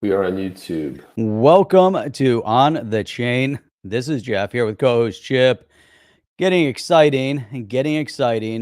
We are on YouTube. Welcome to On the Chain. This is Jeff here with co-host Chip. Getting exciting.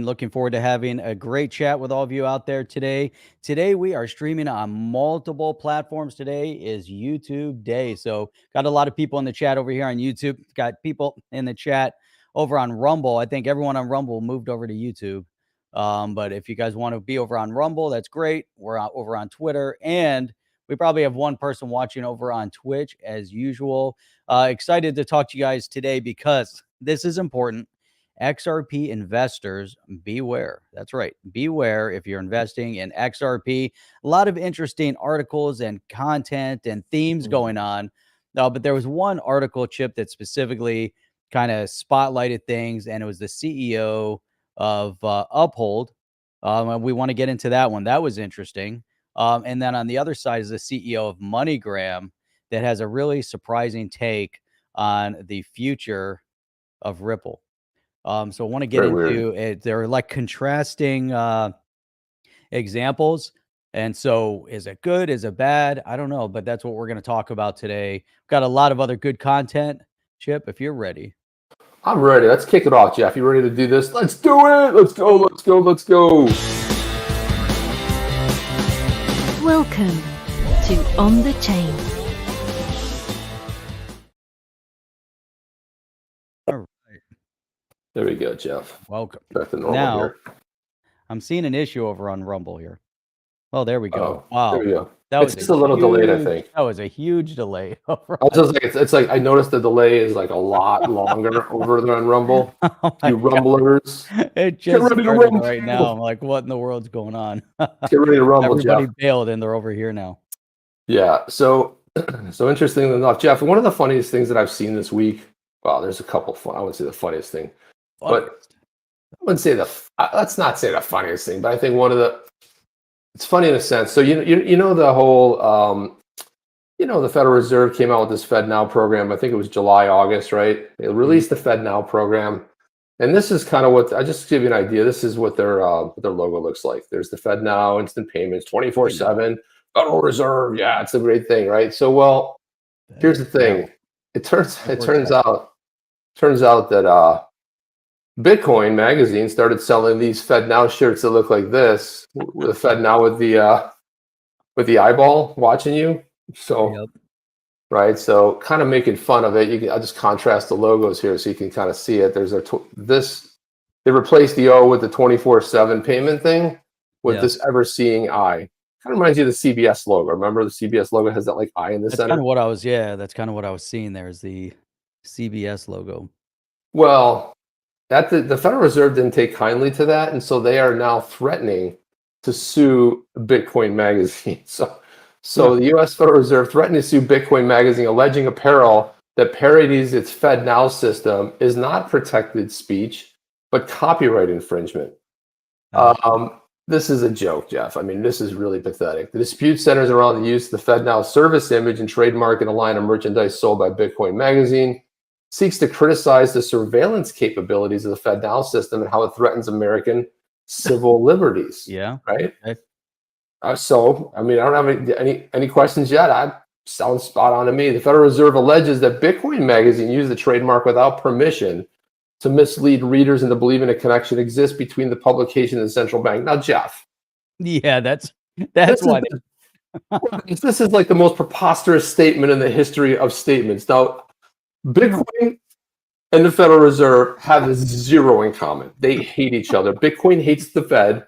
Looking forward to having a great chat with all of you out there today. Today we are streaming on multiple platforms. Today is YouTube Day. So got a lot of people in the chat over here on YouTube. Got people in the chat over on Rumble. I think everyone on Rumble moved over to YouTube. But if you guys want to be over on Rumble, that's great. We're over on Twitter, and we probably have one person watching over on Twitch as usual. Excited to talk to you guys today because this is important. XRP investors, beware. That's right. Beware if you're investing in XRP. A lot of interesting articles and content and themes going on. But there was one article, Chip, that specifically kind of spotlighted things, and it was the CEO of Uphold. And we want to get into that one. That was interesting. And then on the other side is the CEO of MoneyGram that has a really surprising take on the future of Ripple. So I want to get into it. They're like contrasting examples. And so is it good? Is it bad? I don't know, but that's what we're going to talk about today. Got a lot of other good content. Chip, if you're ready. I'm ready. Let's kick it off, Jeff. You ready to do this? Let's do it. Let's go. Let's go. Let's go. Welcome to On the Chain. All right. There we go, Jeff. Welcome. Back to normal Now, here. I'm seeing an issue over on Rumble here. Oh, there we go. Oh, Wow. there we go. That It's just a little delayed, I think. That was a huge delay. I was just like, it's like I noticed the delay is like a lot longer over there on Rumble. Oh You Rumblers, it just ready to started rumble. right now. I'm like, what in the world's going on? get ready to rumble, Everybody Jeff. bailed and they're over here now. Yeah. So interestingly enough, Jeff, one of the funniest things that I've seen this week. Well, there's a couple. I wouldn't say the funniest thing, but I wouldn't say let's not say the funniest thing, but I think one of the. It's funny in a sense. So you know the whole the Federal Reserve came out with this FedNow program. I think it was July, August, right? They released the FedNow program, and this is kind of what I just to give you an idea. This is what their logo looks like. There's the FedNow instant payments, 24/7 Federal Reserve. Yeah, it's a great thing, right? So well, here's the thing. It turns out that Bitcoin magazine started selling these FedNow shirts that look like this, with the FedNow with the eyeball watching you. So, right. So, kind of making fun of it. I'll just contrast the logos here so you can kind of see it. There's they replaced the O with the 24/7 payment thing with this ever-seeing eye. Kind of reminds you of the CBS logo. Remember the CBS logo has that like eye in the center. Kind of what I was. Yeah, that's kind of what I was seeing. There is the CBS logo. Well. That the Federal Reserve didn't take kindly to that, and so they are now threatening to sue Bitcoin Magazine. So the U.S. Federal Reserve threatened to sue Bitcoin Magazine, alleging apparel that parodies its FedNow system is not protected speech, but copyright infringement. This is a joke, Jeff. I mean, this is really pathetic. The dispute centers around the use of the FedNow service image and trademark in a line of merchandise sold by Bitcoin Magazine. Seeks to criticize the surveillance capabilities of the FedNow system and how it threatens American civil liberties. Yeah. Right. So, I mean, I don't have any questions yet. Sounds spot on to me. The Federal Reserve alleges that Bitcoin Magazine used the trademark without permission to mislead readers into believing a connection exists between the publication and the central bank. Now, Jeff. Yeah, that's why. This is like the most preposterous statement in the history of statements. Now, Bitcoin and the Federal Reserve have zero in common. They hate each other. Bitcoin hates the Fed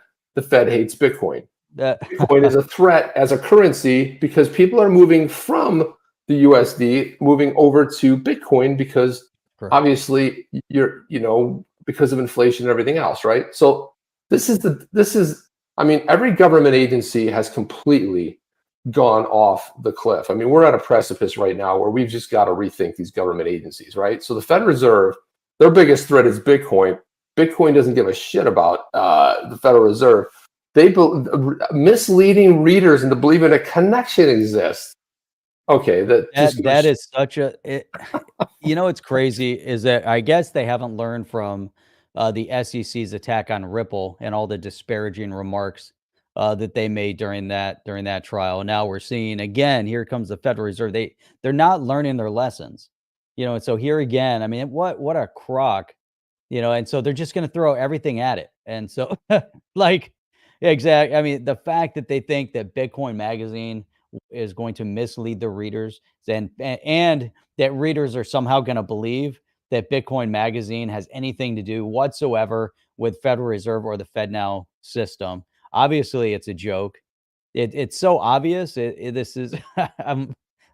hates Bitcoin. Bitcoin is a threat as a currency because people are moving from the USD, moving over to Bitcoin because obviously because of inflation and everything else, right? So every government agency has completely gone off the cliff. I mean, we're at a precipice right now where we've just got to rethink these government agencies, right? So the Fed Reserve, their biggest threat is Bitcoin. Bitcoin doesn't give a shit about the Federal Reserve. They misleading readers into believing a connection exists. Okay, that is such a. It's crazy is that I guess they haven't learned from the SEC's attack on Ripple and all the disparaging remarks that they made during that trial. And now we're seeing again, here comes the Federal Reserve. They're not learning their lessons, and so here again, I mean, what a crock, and so they're just going to throw everything at it. And so like, exactly. I mean, the fact that they think that Bitcoin Magazine is going to mislead the readers, and that readers are somehow going to believe that Bitcoin Magazine has anything to do whatsoever with Federal Reserve or the FedNow system. Obviously, it's a joke. It's so obvious. This is.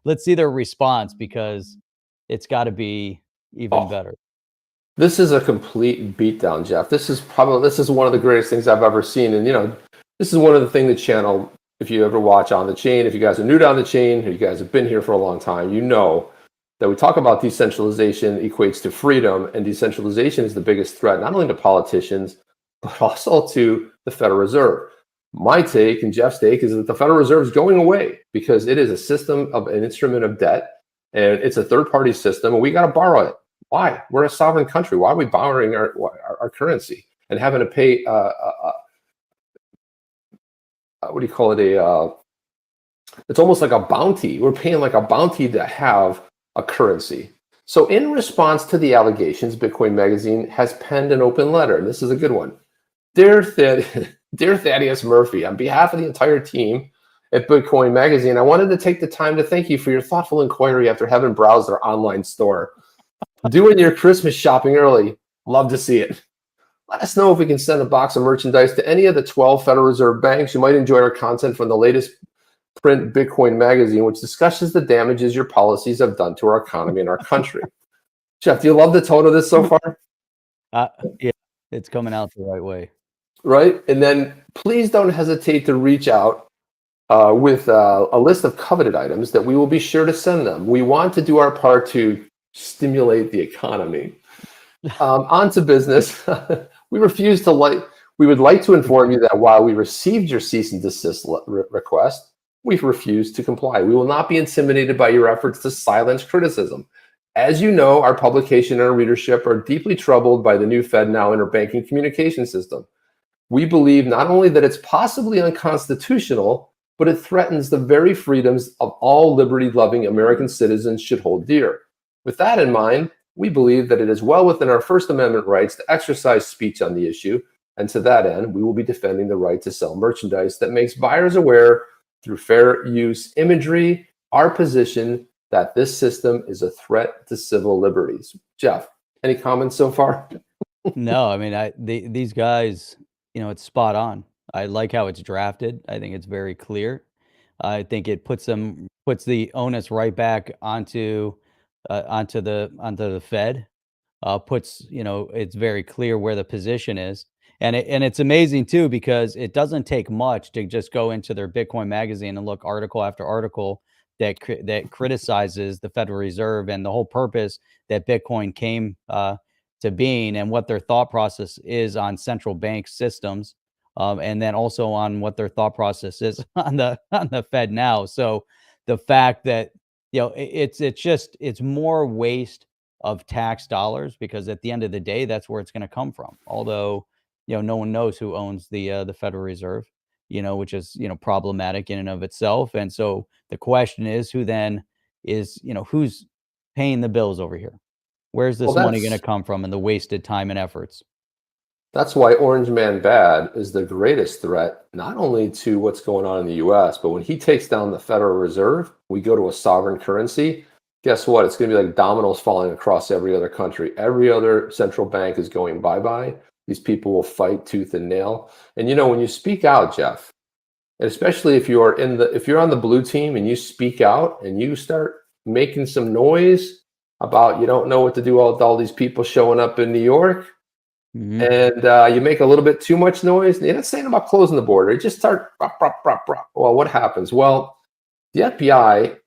Let's see their response, because it's got to be even better. This is a complete beatdown, Jeff. This is one of the greatest things I've ever seen. And this is one of the things the channel, if you ever watch On the Chain, if you guys are new to On the Chain, or you guys have been here for a long time, you know that we talk about decentralization equates to freedom, and decentralization is the biggest threat, not only to politicians, but also to the Federal Reserve. My take and Jeff's take is that the Federal Reserve is going away because it is a system of an instrument of debt, and it's a third-party system, and we got to borrow it. Why? We're a sovereign country. Why are we borrowing our currency and having to pay, what do you call it? It's almost like a bounty. We're paying like a bounty to have a currency. So in response to the allegations, Bitcoin Magazine has penned an open letter, and this is a good one. Dear Thaddeus Murphy, on behalf of the entire team at Bitcoin Magazine, I wanted to take the time to thank you for your thoughtful inquiry after having browsed our online store. Doing your Christmas shopping early. Love to see it. Let us know if we can send a box of merchandise to any of the 12 Federal Reserve banks. You might enjoy our content from the latest print Bitcoin Magazine, which discusses the damages your policies have done to our economy and our country. Jeff, do you love the tone of this so far? Yeah, it's coming out the right way. Right? And then please don't hesitate to reach out with a list of coveted items that we will be sure to send them. We want to do our part to stimulate the economy. On to business. We would like to inform you that while we received your cease and desist request, we've refused to comply. We will not be intimidated by your efforts to silence criticism. As you know, our publication and our readership are deeply troubled by the new FedNow interbanking communication system. We believe not only that it's possibly unconstitutional, but it threatens the very freedoms of all liberty-loving American citizens should hold dear. With that in mind, we believe that it is well within our First Amendment rights to exercise speech on the issue, and to that end, we will be defending the right to sell merchandise that makes buyers aware through fair use imagery, our position that this system is a threat to civil liberties. Jeff, any comments so far? No, I mean, these guys, it's spot on. I like how it's drafted. I think it's very clear. I think it puts the onus right back onto the Fed. It's very clear where the position is, and it's amazing too, because it doesn't take much to just go into their Bitcoin Magazine and look article after article that criticizes the Federal Reserve and the whole purpose that Bitcoin came to being, and what their thought process is on central bank systems, and then also on what their thought process is on the Fed now. So the fact that it's more waste of tax dollars, because at the end of the day, that's where it's going to come from. Although, no one knows who owns the Federal Reserve, which is, problematic in and of itself. And so the question is, who then is, who's paying the bills over here? Where's this money going to come from, and the wasted time and efforts? That's why Orange Man Bad is the greatest threat, not only to what's going on in the US, but when he takes down the Federal Reserve, we go to a sovereign currency. Guess what? It's going to be like dominoes falling across every other country. Every other central bank is going bye-bye. These people will fight tooth and nail. And when you speak out, Jeff, and especially if you're on the blue team and you speak out and you start making some noise about you don't know what to do with all these people showing up in New York, and you make a little bit too much noise, and you're not saying about closing the border. You just start, well, what happens? Well, the FBI,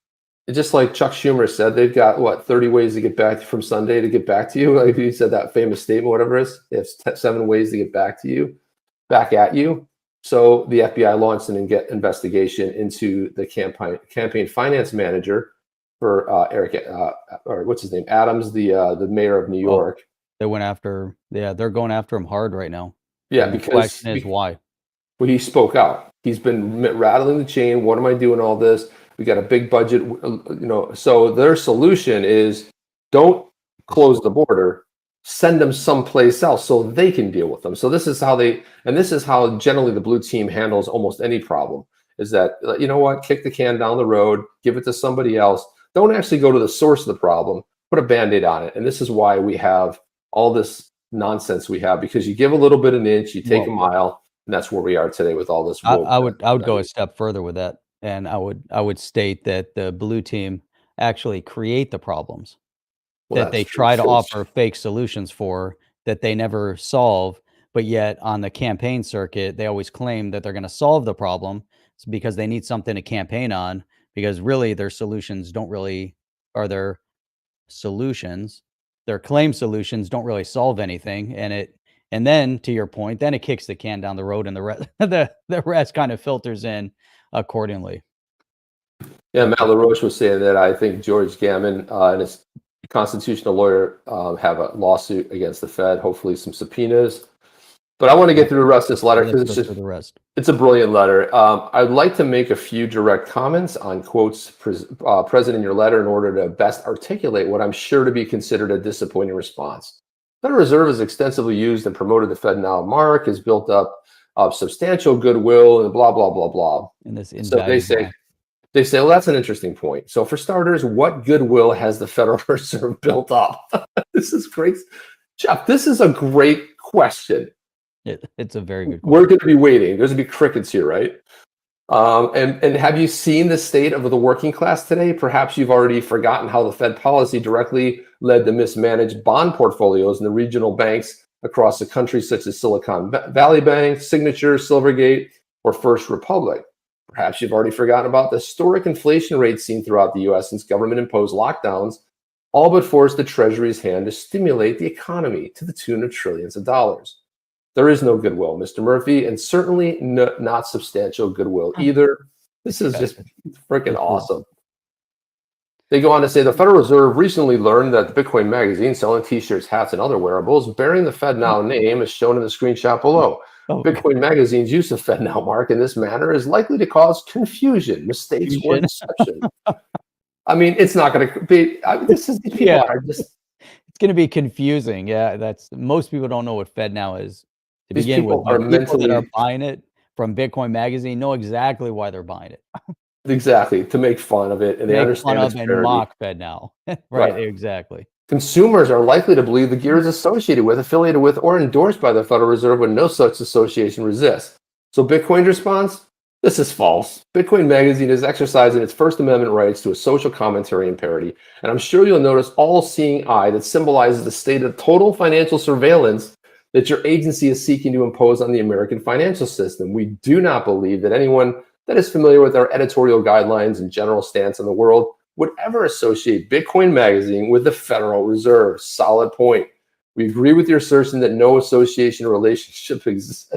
just like Chuck Schumer said, they've got, 30 ways to get back from Sunday to get back to you. Like he said that famous statement, whatever it is. They have 7 ways to get back at you. So the FBI launched an investigation into the campaign finance manager for Eric, or what's his name, Adams, the mayor of New York. They went after, they're going after him hard right now. Yeah, and the question is why. Well, he spoke out. He's been rattling the chain. What am I doing all this? We got a big budget, so their solution is don't close the border, send them someplace else so they can deal with them. So this is how this is how generally the blue team handles almost any problem, is that, you know what, kick the can down the road, give it to somebody else. Don't actually go to the source of the problem, put a Band-Aid on it. And this is why we have all this nonsense we have, because you give a little bit an inch, you take a mile, and that's where we are today with all this. I would go a step further with that. And I would state that the blue team actually create the problems that they try to offer fake solutions for, that they never solve. But yet on the campaign circuit, they always claim that they're going to solve the problem because they need something to campaign on, because really their solutions don't really, or their claim solutions don't really solve anything. And then, to your point, then it kicks the can down the road, and the rest the rest kind of filters in accordingly. Yeah, Matt LaRoche was saying that I think George Gammon and his constitutional lawyer have a lawsuit against the Fed, hopefully some subpoenas. But I want to get through the rest of this letter because it's a brilliant letter. I'd like to make a few direct comments on quotes present in your letter in order to best articulate what I'm sure to be considered a disappointing response. The Federal Reserve has extensively used and promoted the FedNow mark, has built up substantial goodwill, and blah, blah, blah, blah. So they say, well, that's an interesting point. So for starters, what goodwill has the Federal Reserve built up? This is great. Jeff, this is a great question. It's a very good question. We're going to be waiting. There's going to be crickets here, right? And have you seen the state of the working class today? Perhaps you've already forgotten how the Fed policy directly led to mismanaged bond portfolios in the regional banks across the country, such as Silicon Valley Bank, Signature, Silvergate, or First Republic. Perhaps you've already forgotten about the historic inflation rates seen throughout the U.S. since government-imposed lockdowns all but forced the Treasury's hand to stimulate the economy to the tune of trillions of dollars. There is no goodwill, Mr. Murphy, and certainly not substantial goodwill either. This is just freaking awesome. They go on to say the Federal Reserve recently learned that the Bitcoin magazine selling t-shirts, hats, and other wearables bearing the FedNow name, as shown in the screenshot below. Bitcoin magazine's use of FedNow mark in this manner is likely to cause confusion, mistakes, or deception. I mean, it's not going to be. These people are just. It's going to be confusing. Yeah, most people don't know what FedNow is. To These begin with, people that are buying it from Bitcoin Magazine know exactly why they're buying it. Exactly, to make fun of it, and they understand it's and mock FedNow. right, exactly. Consumers are likely to believe the gear is associated with, affiliated with, or endorsed by the Federal Reserve when no such association exists. So Bitcoin's response? This is false. Bitcoin Magazine is exercising its First Amendment rights to a social commentary and parody, and I'm sure you'll notice all-seeing eye that symbolizes the state of total financial surveillance that your agency is seeking to impose on the American financial system. We do not believe that anyone that is familiar with our editorial guidelines and general stance on the world would ever associate Bitcoin Magazine with the Federal Reserve. Solid point. We agree with your assertion that no association or relationship exists.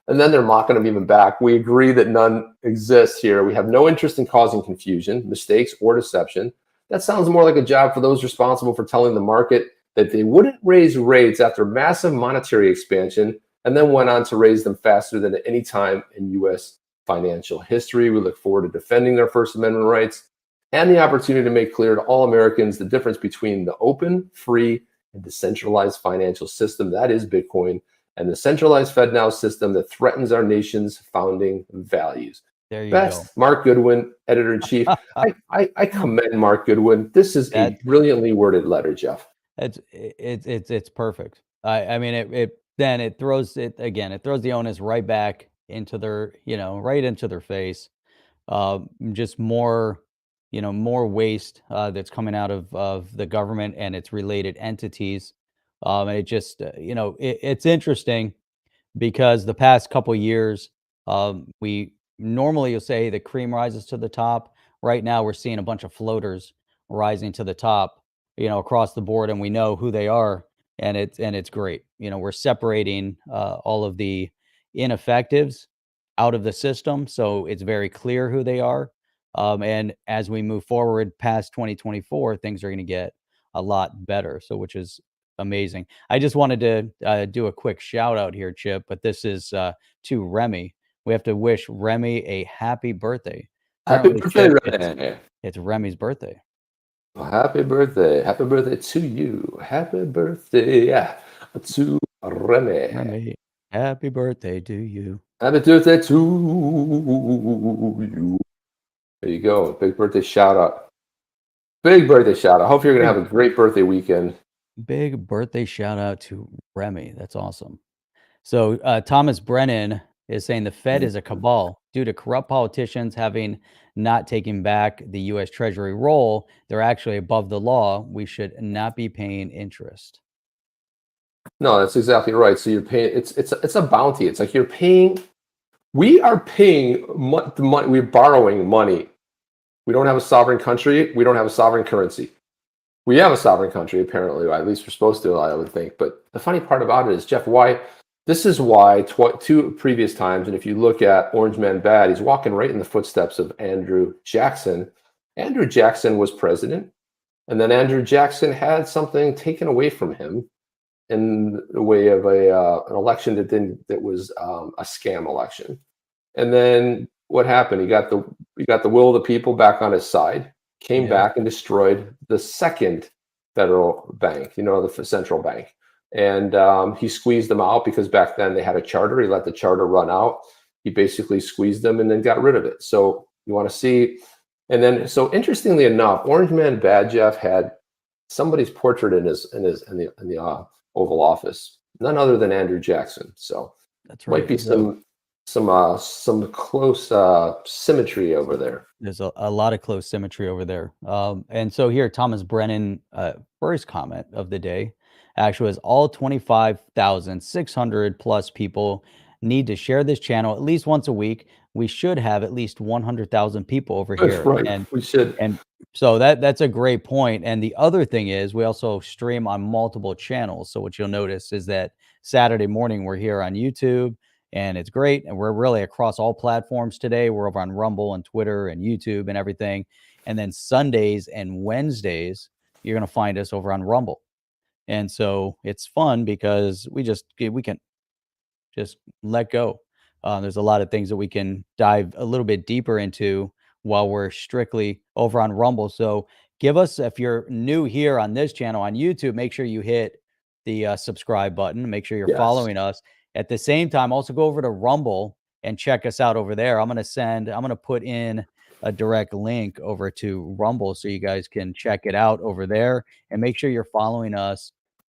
And then they're mocking them even back. We agree that none exists here. We have no interest in causing confusion, mistakes, or deception. That sounds more like a job for those responsible for telling the market that they wouldn't raise rates after massive monetary expansion and then went on to raise them faster than at any time in U.S. financial history. We look forward to defending their First Amendment rights and the opportunity to make clear to all Americans the difference between the open, free, and decentralized financial system that is Bitcoin and the centralized FedNow system that threatens our nation's founding values. There you go. Mark Goodwin, editor-in-chief. I commend Mark Goodwin. This is a brilliantly worded letter, Jeff. It's perfect. I mean, it throws the onus right back into their, right into their face. Just more waste that's coming out of the government and its related entities. It just, it's interesting because the past couple years, we normally, you'll say the cream rises to the top. Right now, we're seeing a bunch of floaters rising to the top, across the board, and we know who they are, and it's great. We're separating all of the ineffectives out of the system, so it's very clear who they are. And as we move forward past 2024, things are going to get a lot better. So, which is amazing. I just wanted to do a quick shout out here, Chip, but this is to Remy. we have to wish Remy a happy birthday. Happy Apparently, birthday, Chip, Renee. it's Remy's birthday. Well, happy birthday. Happy birthday to you. Happy birthday to Remy. Remy, happy birthday to you. Happy birthday to you. There you go. Big birthday shout out. Big birthday shout out. Hope you're going to have a great birthday weekend. Big birthday shout out to Remy. That's awesome. So Thomas Brennan is saying the Fed is a cabal due to corrupt politicians having not taken back the U.S. Treasury role. They're actually above the law. We should not be paying interest. No, that's exactly right. So you're paying. It's a bounty. It's like you're paying. We are paying the money. We're borrowing money. We don't have a sovereign country. We don't have a sovereign currency. We have a sovereign country, apparently. At least we're supposed to, I would think. But the funny part about it is, Jeff, this is why two previous times, and if you look at Orange Man Bad, he's walking right in the footsteps of Andrew Jackson. Andrew Jackson was president, and then Andrew Jackson had something taken away from him in the way of an election that was a scam election. And then what happened? He got the will of the people back on his side, came back and destroyed the second federal bank, the central bank. And he squeezed them out because back then they had a charter. He let the charter run out. He basically squeezed them and then got rid of it. So you want to see, and then so interestingly enough, Orange Man Bad Jeff had somebody's portrait in the Oval Office, none other than Andrew Jackson. So that's right. Might be some close symmetry over there. There's a lot of close symmetry over there. And so here, Thomas Brennan, first comment of the day, actually was all 25,600 plus people need to share this channel at least once a week. We should have at least 100,000 people over here. Right. And we should. And so that's a great point. And the other thing is we also stream on multiple channels. So what you'll notice is that Saturday morning we're here on YouTube and it's great. And we're really across all platforms today. We're over on Rumble and Twitter and YouTube and everything. And then Sundays and Wednesdays, you're going to find us over on Rumble. And so it's fun because we can just let go. There's a lot of things that we can dive a little bit deeper into while we're strictly over on Rumble. So give us, if you're new here on this channel on YouTube, make sure you hit the subscribe button. Make sure you're following us. At the same time, also go over to Rumble and check us out over there. I'm going to put in a direct link over to Rumble so you guys can check it out over there, and make sure you're following us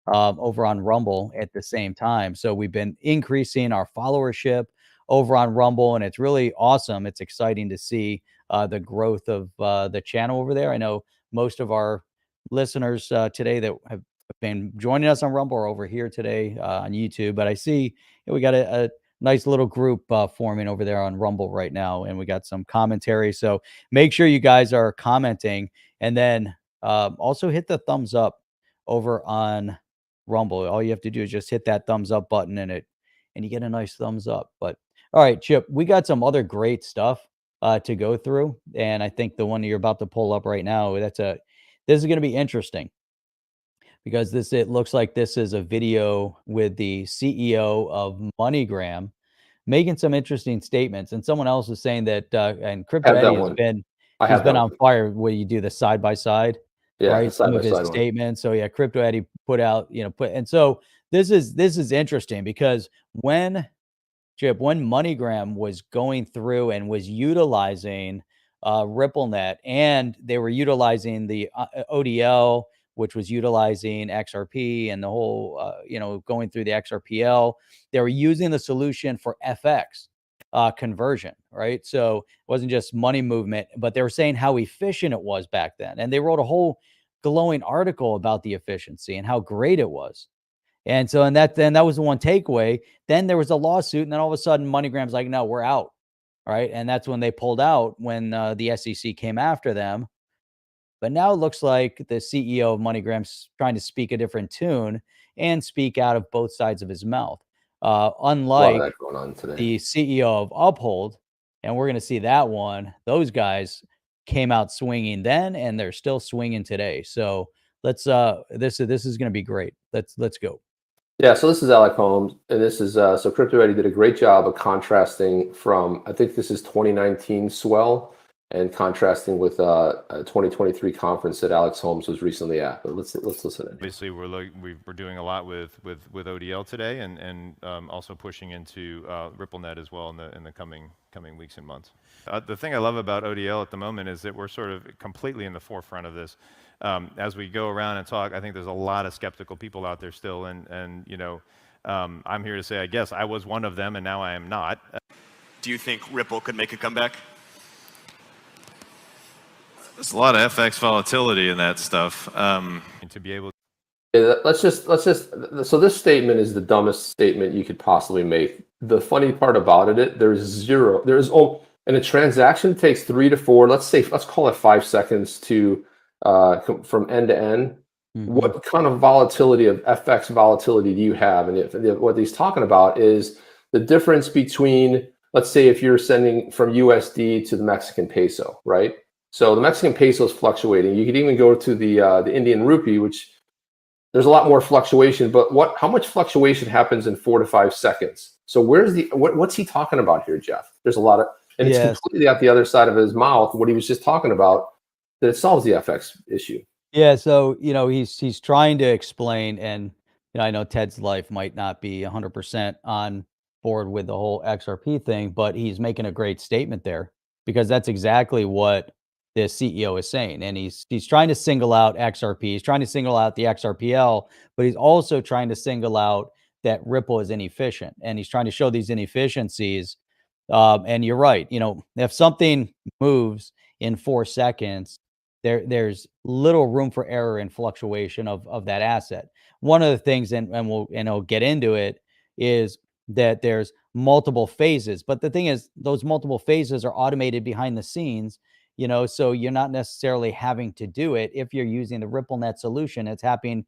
over on Rumble at the same time. So we've been increasing our followership over on Rumble, and it's really awesome. It's exciting to see the growth of the channel over there. I know most of our listeners today that have been joining us on Rumble are over here today on YouTube, but I see we got a nice little group forming over there on Rumble right now, and we got some commentary. So make sure you guys are commenting, and then also hit the thumbs up over on Rumble. All you have to do is just hit that thumbs up button and you get a nice thumbs up. But all right, Chip, we got some other great stuff to go through. And I think the one you're about to pull up right now, this is going to be interesting because it looks like this is a video with the CEO of MoneyGram making some interesting statements. And someone else is saying that, and Crypto Eddie has been on fire where you do the side by side. Right, some of his statements. So yeah, Crypto Eddie put out, and so this is interesting because when MoneyGram was going through and was utilizing RippleNet, and they were utilizing the ODL, which was utilizing XRP and the whole, going through the XRPL, they were using the solution for FX conversion, right? So it wasn't just money movement, but they were saying how efficient it was back then. And they wrote a whole glowing article about the efficiency and how great it was. And so, that was the one takeaway. Then there was a lawsuit, and then all of a sudden MoneyGram's like, no, we're out. Right. And that's when they pulled out, when the SEC came after them. But now it looks like the CEO of MoneyGram's trying to speak a different tune and speak out of both sides of his mouth. Unlike the CEO of Uphold, and we're going to see that one, those guys came out swinging then, and they're still swinging today. So let's this is going to be great. Let's go. Yeah, so this is Alec Holmes, and this is so CryptoEddie did a great job of contrasting from, I think this is 2019 swell, and contrasting with a 2023 conference that Alex Holmes was recently at. But let's listen in. Obviously, we're doing a lot with ODL today, and also pushing into RippleNet as well in the coming weeks and months. The thing I love about ODL at the moment is that we're sort of completely in the forefront of this. As we go around and talk, I think there's a lot of skeptical people out there still, and you know, I'm here to say, I guess I was one of them, and now I am not. Do you think Ripple could make a comeback? There's a lot of FX volatility in that stuff. To be able. Let's just. So this statement is the dumbest statement you could possibly make. The funny part about it, and a transaction takes 3 to 4. Let's call it 5 seconds to from end to end. Mm-hmm. What kind of volatility of FX volatility do you have? And what he's talking about is the difference between, let's say, if you're sending from USD to the Mexican peso, right? So the Mexican peso is fluctuating. You could even go to the Indian rupee, which there's a lot more fluctuation. But how much fluctuation happens in 4 to 5 seconds? So what's he talking about here, Jeff? There's a lot of, and it's completely at the other side of his mouth. What he was just talking about, that it solves the FX issue. Yeah. So he's trying to explain, and I know Ted's life might not be 100% on board with the whole XRP thing, but he's making a great statement there, because that's exactly what the CEO is saying. And he's trying to single out XRP. He's trying to single out the XRPL, but he's also trying to single out that Ripple is inefficient. And he's trying to show these inefficiencies. And you're right. If something moves in 4 seconds, there's little room for error and fluctuation of that asset. One of the things, and I'll get into it, is that there's multiple phases. But the thing is, those multiple phases are automated behind the scenes. So you're not necessarily having to do it if you're using the RippleNet solution. It's happening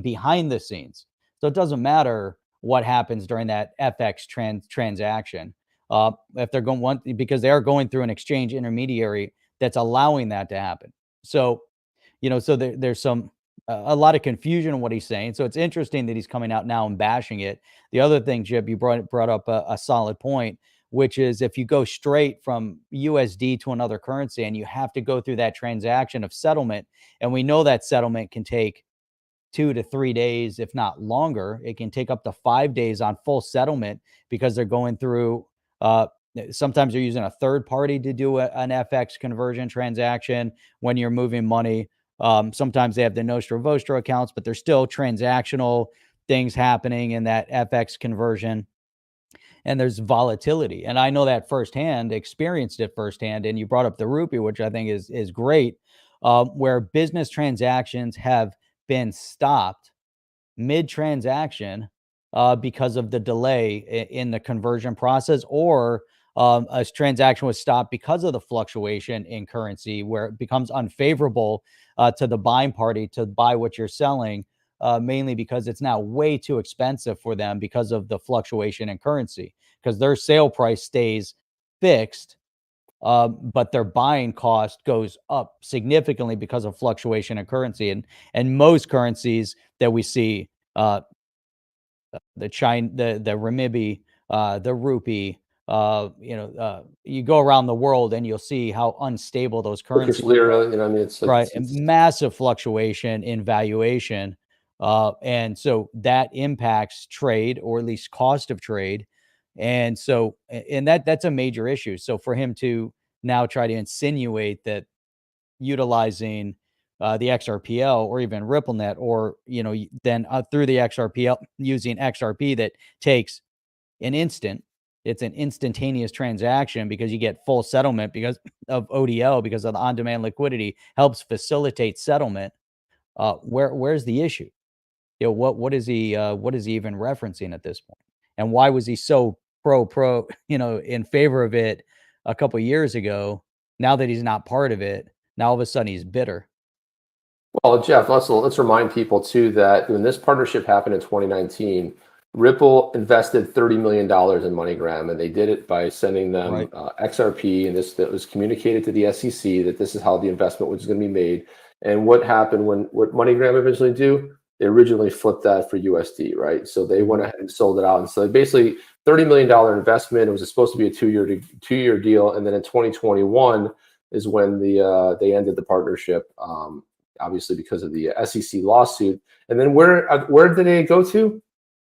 behind the scenes. So it doesn't matter what happens during that FX transaction. If they're because they are going through an exchange intermediary that's allowing that to happen. So, so there's a lot of confusion in what he's saying. So it's interesting that he's coming out now and bashing it. The other thing, Jib, you brought up a solid point, which is if you go straight from USD to another currency and you have to go through that transaction of settlement, and we know that settlement can take 2 to 3 days, if not longer. It can take up to 5 days on full settlement, because they're going through, sometimes they're using a third party to do an FX conversion transaction when you're moving money. Sometimes they have the Nostra Vostra accounts, but there's still transactional things happening in that FX conversion. And there's volatility. And I know that firsthand, experienced it firsthand. And you brought up the rupee, which I think is great, where business transactions have been stopped mid-transaction because of the delay in the conversion process, or a transaction was stopped because of the fluctuation in currency, where it becomes unfavorable to the buying party to buy what you're selling, mainly because it's now way too expensive for them because of the fluctuation in currency, because their sale price stays fixed, but their buying cost goes up significantly because of fluctuation in currency. And most currencies that we see, the renminbi, the rupee, you go around the world and you'll see how unstable those currencies lira, it's like, right, it's massive fluctuation in valuation. And so that impacts trade, or at least cost of trade. And so, and that's a major issue. So for him to now try to insinuate that utilizing the XRPL or even RippleNet, or, then through the XRPL, using XRP that takes it's an instantaneous transaction, because you get full settlement because of ODL, because of the on-demand liquidity helps facilitate settlement. Where's the issue? What is he even referencing at this point? And why was he so pro, in favor of it a couple of years ago? Now that he's not part of it, now all of a sudden he's bitter. Well, Jeff, let's remind people too that when this partnership happened in 2019, Ripple invested $30 million in MoneyGram, and they did it by sending them XRP, and that was communicated to the SEC that this is how the investment was going to be made. And what happened what MoneyGram eventually do? they originally flipped that for USD, right? So they went ahead and sold it out. And so basically $30 million investment. It was supposed to be a two-year deal. And then in 2021 is when they ended the partnership, obviously because of the SEC lawsuit. And then where did they go to?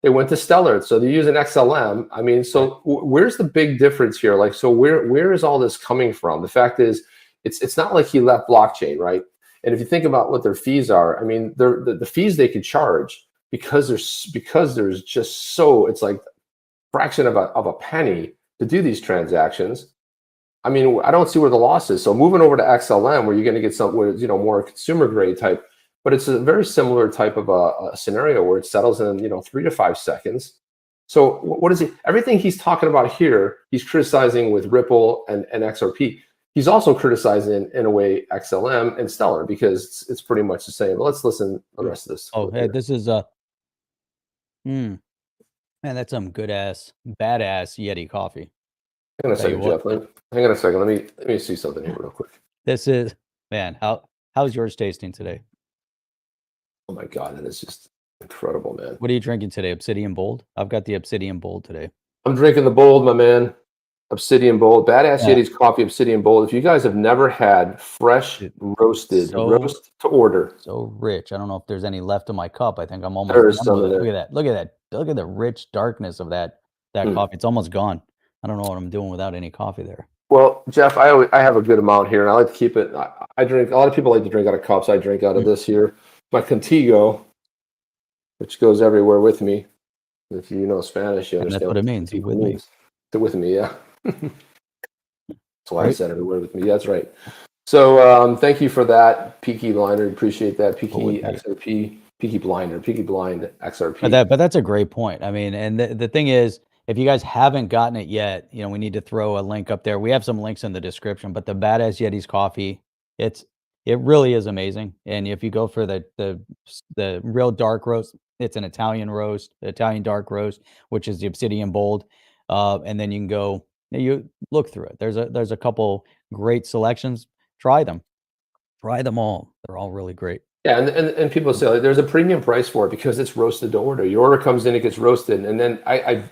They went to Stellar. So they're using XLM. I mean, so where's the big difference here? Like, so where is all this coming from? The fact is, it's not like he left blockchain, right? And if you think about what their fees are, I mean, the fees they could charge because there's just so, it's like fraction of a penny to do these transactions. I mean, I don't see where the loss is. So moving over to XLM, where you're going to get some, where, more consumer grade type, but it's a very similar type of a scenario where it settles in 3 to 5 seconds. So what is it? Everything he's talking about here, he's criticizing with Ripple and XRP. He's also criticizing in a way XLM and Stellar because it's pretty much the same. But let's listen to the rest of this. Oh, hey, this is man, that's some badass Yeti coffee. Hang on a second, Jeff. Hang on a second. Let me see something here real quick. This is, man, how's yours tasting today? Oh my God, that is just incredible, man. What are you drinking today? Obsidian Bold? I've got the Obsidian Bold today. I'm drinking the Bold, my man. Obsidian Bold, Badass Yeti's coffee, Obsidian Bold. If you guys have never had fresh roasted, roast to order. So rich. I don't know if there's any left in my cup. I think I'm almost There's done some with in it. there. Look at that. Look at that. Look at the rich darkness of that coffee. It's almost gone. I don't know what I'm doing without any coffee there. Well, Jeff, I have a good amount here, and I like to keep it. I drink. A lot of people like to drink out of cups. I drink out of this here, my Contigo, which goes everywhere with me. If you know Spanish, you understand. That's what it means. With me. With me, yeah. That's why I said everywhere with me. That's right. So thank you for that, Peaky Blinder. Appreciate that, Peaky XRP, Peaky Blind XRP. But that's a great point. I mean, and the thing is, if you guys haven't gotten it yet, we need to throw a link up there. We have some links in the description. But the Badass Yeti's coffee, it really is amazing. And if you go for the real dark roast, it's an Italian dark roast, which is the Obsidian Bold, and then you can go. You look through it. There's a couple great selections. Try them all. They're all really great. Yeah, and people say there's a premium price for it because it's roasted to order. Your order comes in, it gets roasted, and then I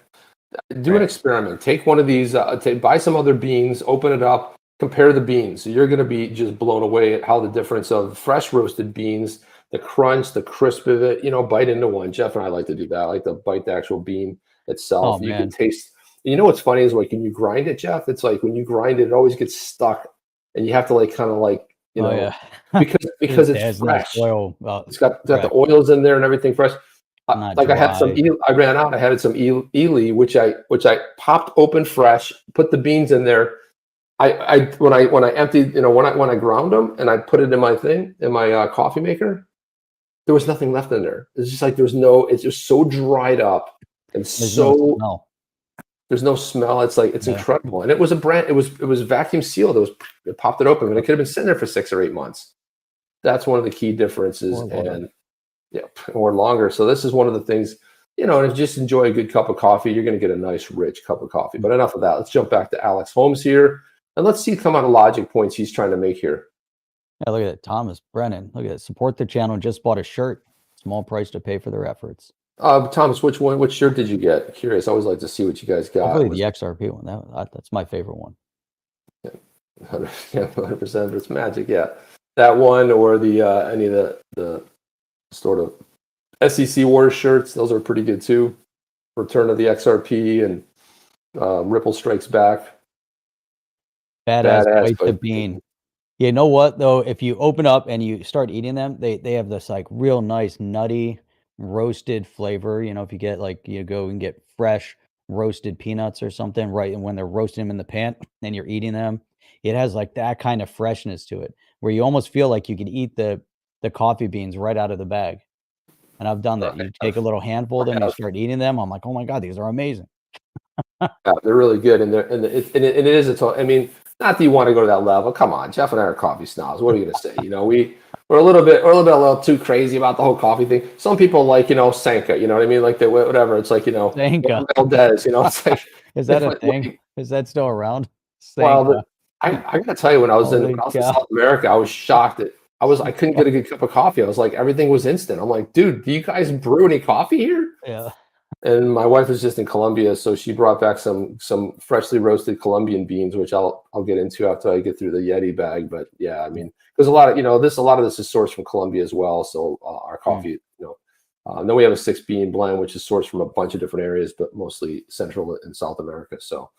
do an experiment. Take one of these, buy some other beans, open it up, compare the beans. So you're going to be just blown away at how the difference of fresh roasted beans, the crunch, the crisp of it. Bite into one. Jeff and I like to do that. I like to bite the actual bean itself. You can taste. You know what's funny is like when you grind it, Jeff, it's like when you grind it, it always gets stuck, and you have to because it's fresh. Oil, it's got the oils in there and everything fresh. Like I had some, I ran out. I had some Ely, which I popped open fresh, put the beans in there. When I emptied, when I ground them and I put it in my coffee maker, there was nothing left in there. It's just like it's just so dried up and there's no smell. It's like, it's incredible. And it was it was vacuum sealed. It popped it open and it could have been sitting there for 6 or 8 months. That's one of the key differences or longer. So this is one of the things, and if you just enjoy a good cup of coffee, you're going to get a nice rich cup of coffee. But enough of that. Let's jump back to Alex Holmes here and let's see some of the logic points he's trying to make here. Yeah, look at that. Thomas Brennan. Look at that. Support the channel. Just bought a shirt. Small price to pay for their efforts. Thomas, which shirt did you get? Curious. I always like to see what you guys got. Probably the XRP one. That's my favorite one. Yeah, 100%. It's magic. Yeah, that one or the any of the sort of SEC Wars shirts. Those are pretty good too. Return of the XRP and Ripple Strikes Back. Badass bite the bean. You know what though? If you open up and you start eating them, they have this like real nice nutty roasted flavor. If you get you go and get fresh roasted peanuts or something, right? And when they're roasting them in the pan and you're eating them, it has like that kind of freshness to it where you almost feel like you can eat the coffee beans right out of the bag. And I've done that. You take a little handful of them and you start eating them. I'm like, oh my God, these are amazing. Yeah, they're really good. And it is I mean, not that you want to go to that level. Come on, Jeff and I are coffee snobs. What are you going to say? We're a little bit too crazy about the whole coffee thing. Some people like, Sanka, you know what I mean? Like whatever. It's like, Sanka. Valdez, it's like, is that a thing? Is that still around? Sanka. Well, I got to tell you, when I was in South America, I was shocked at I couldn't get a good cup of coffee. I was like, everything was instant. I'm like, dude, do you guys brew any coffee here? Yeah. And my wife is just in Colombia, so she brought back some freshly roasted Colombian beans, which I'll get into after I get through the Yeti bag. But yeah, I mean, there's a lot of a lot of this is sourced from Colombia as well. So our coffee, then we have a 6-bean blend, which is sourced from a bunch of different areas, but mostly Central and South America. So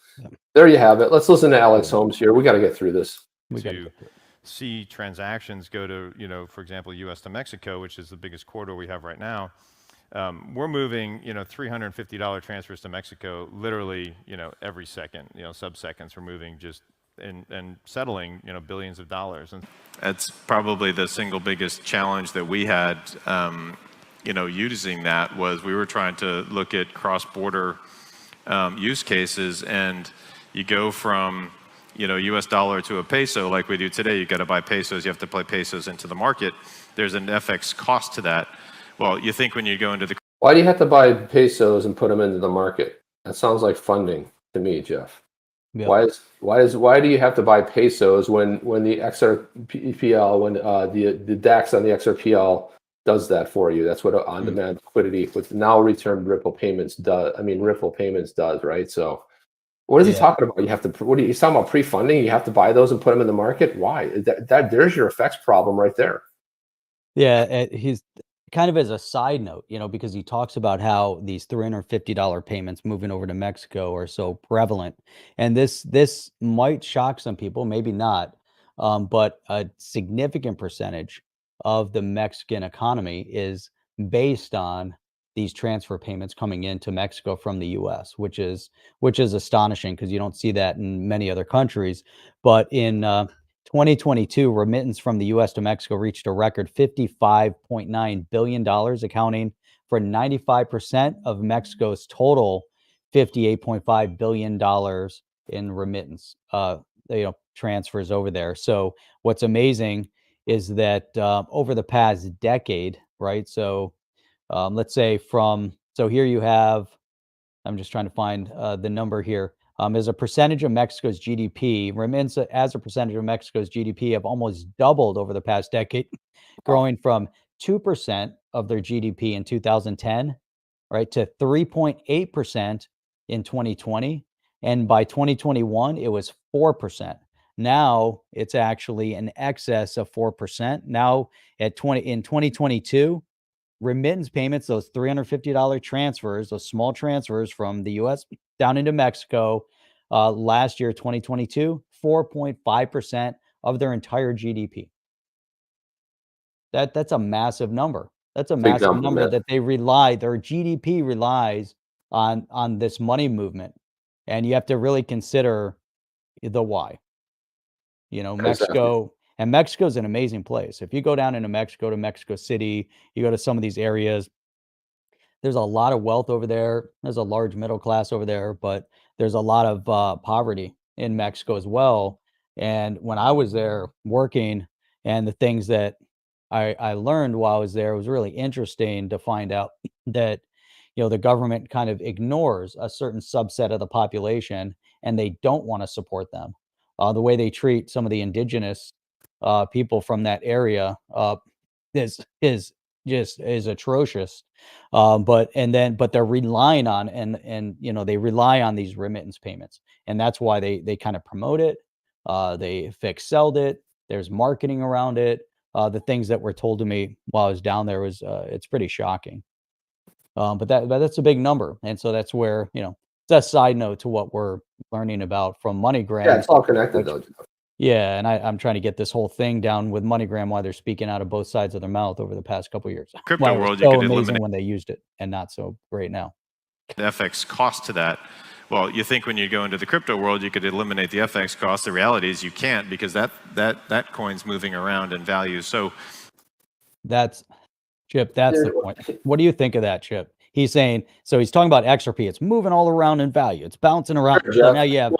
there you have it. Let's listen to Alex Holmes here. We got to get through this. To see transactions go to, for example, U.S. to Mexico, which is the biggest corridor we have right now. We're moving, $350 transfers to Mexico literally, every second, sub-seconds. We're moving just and settling, billions of dollars. And That's probably the single biggest challenge that we had, using that was we were trying to look at cross-border use cases, and you go from, US dollar to a peso like we do today. You got to buy pesos. You have to play pesos into the market. There's an FX cost to that. Well, you think when you go into the... Why do you have to buy pesos and put them into the market? That sounds like funding to me, Jeff. Yeah. Why do you have to buy pesos when the XRPL, when the DAX on the XRPL does that for you? That's what on-demand liquidity with now returned Ripple payments does. I mean, Ripple payments does, right? So what is he talking about? You have to, he's talking about pre-funding. You have to buy those and put them in the market. Why? There's your effects problem right there. Yeah, he's kind of as a side note, because he talks about how these $350 payments moving over to Mexico are so prevalent. And this might shock some people, maybe not, but a significant percentage of the Mexican economy is based on these transfer payments coming into Mexico from the US, which is astonishing because you don't see that in many other countries. But in 2022, remittance from the U.S. to Mexico reached a record $55.9 billion, accounting for 95% of Mexico's total $58.5 billion in remittance, transfers over there. So what's amazing is that over the past decade, right? So let's say here you have, I'm just trying to find the number here. As a percentage of Mexico's GDP, remittance as a percentage of Mexico's GDP have almost doubled over the past decade, growing from 2% of their GDP in 2010, right, to 3.8% in 2020. And by 2021, it was 4%. Now it's actually in excess of 4%. Now in 2022, remittance payments, those $350 transfers, those small transfers from the U.S. down into Mexico, last year, 2022, 4.5% of their entire GDP. That's a massive number. That's a massive number that their GDP relies on this money movement. And you have to really consider the why. Mexico, and Mexico's an amazing place. If you go down into Mexico, to Mexico City, you go to some of these areas, there's a lot of wealth over there. There's a large middle class over there, but there's a lot of poverty in Mexico as well. And when I was there working, and the things that I learned while I was there, it was really interesting to find out that, the government kind of ignores a certain subset of the population, and they don't want to support them. The way they treat some of the indigenous people from that area is atrocious. But they're relying on they rely on these remittance payments, and that's why they kind of promote it. They fix-selled it. There's marketing around it. The things that were told to me while I was down there was it's pretty shocking. But that's a big number, and so that's where it's a side note to what we're learning about from MoneyGram. Yeah, it's all connected though. Yeah, and I'm trying to get this whole thing down with MoneyGram while they're speaking out of both sides of their mouth over the past couple of years. Crypto world, so you could amazing eliminate when they used it, and not so great now. The FX cost to that. Well, you think when you go into the crypto world, you could eliminate the FX cost. The reality is you can't, because that coin's moving around in value. So that's Chip. That's the point. What do you think of that, Chip? He's saying, so he's talking about XRP. It's moving all around in value. It's bouncing around. Sure, so now you have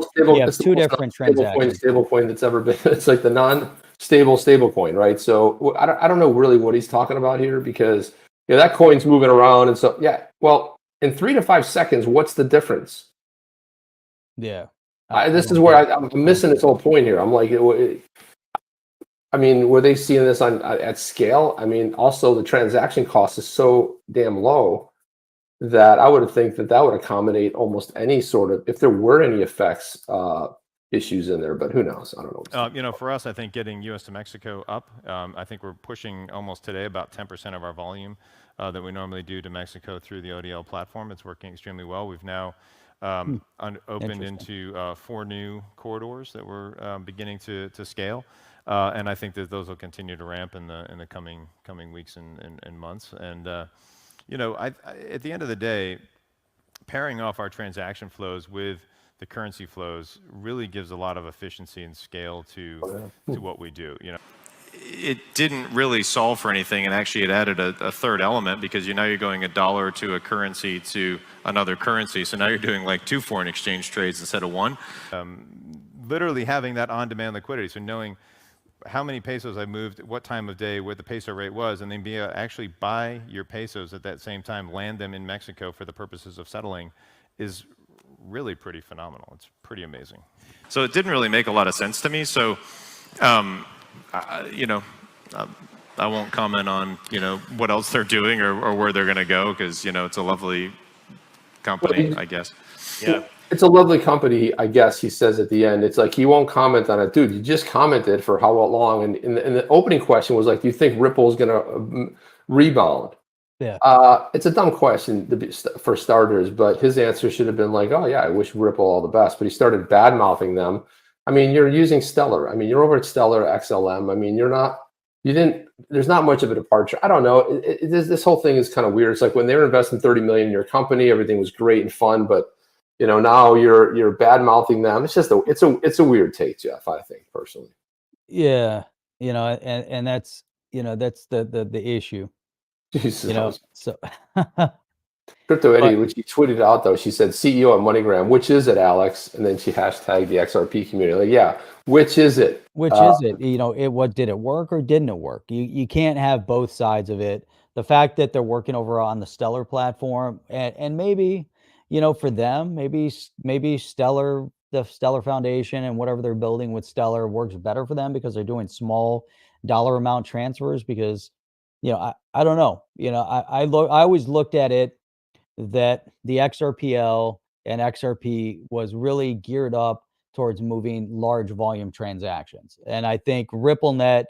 two different transactions. Stable coin that's ever been. It's like the non-stable coin, right? So I don't know really what he's talking about here, because that coin's moving around, and so well, in 3 to 5 seconds, what's the difference? Yeah, this is where I'm missing this whole point here. I'm like, I mean, were they seeing this on at scale? I mean, also the transaction cost is so damn low that I would think that that would accommodate almost any sort of, if there were any effects, issues in there, but who knows? I don't know. You know, for us, I think getting U.S. to Mexico up, I think we're pushing almost today about 10% of our volume that we normally do to Mexico through the ODL platform. It's working extremely well. We've now opened into 4 new corridors that we're beginning to scale, and I think that those will continue to ramp in the coming weeks and months. And you know, at the end of the day, pairing off our transaction flows with the currency flows really gives a lot of efficiency and scale to what we do. You know, It didn't really solve for anything, and actually it added a third element, because now you're going a dollar to a currency to another currency. So now you're doing like 2 foreign exchange trades instead of 1. literally having that on-demand liquidity, so knowing how many pesos I moved, what time of day, what the peso rate was, and then be able to actually buy your pesos at that same time, land them in Mexico for the purposes of settling, is really pretty phenomenal. It's pretty amazing. So it didn't really make a lot of sense to me. So, you know, I won't comment on, you know, what else they're doing or where they're going to go, because, you know, it's a lovely company, I guess. Yeah. It's a lovely company, I guess, he says at the end. It's like he won't comment on it. Dude, you just commented for how long? And the opening question was like, do you think Ripple is going to rebound? Yeah. It's a dumb question for starters, but his answer should have been like, oh, yeah, I wish Ripple all the best. But he started bad-mouthing them. I mean, you're using Stellar. I mean, you're over at Stellar XLM. I mean, there's not much of a departure. I don't know. This whole thing is kind of weird. It's like when they were investing $30 million in your company, everything was great and fun, but you know, now you're bad mouthing them. It's just it's a weird take, Jeff, I think, personally. Yeah. You know, and that's, you know, that's the issue. Jesus. You know, so Crypto Eddie, which she tweeted out though, she said CEO at MoneyGram, which is it, Alex? And then she hashtagged the XRP community. Like, yeah, which is it? Which is it? You know, what did it work or didn't it work? You can't have both sides of it. The fact that they're working over on the Stellar platform, and maybe, you know, for them, maybe Stellar, the Stellar Foundation and whatever they're building with Stellar works better for them because they're doing small dollar amount transfers. Because, you know, I don't know. You know, I always looked at it that the XRPL and XRP was really geared up towards moving large volume transactions. And I think RippleNet,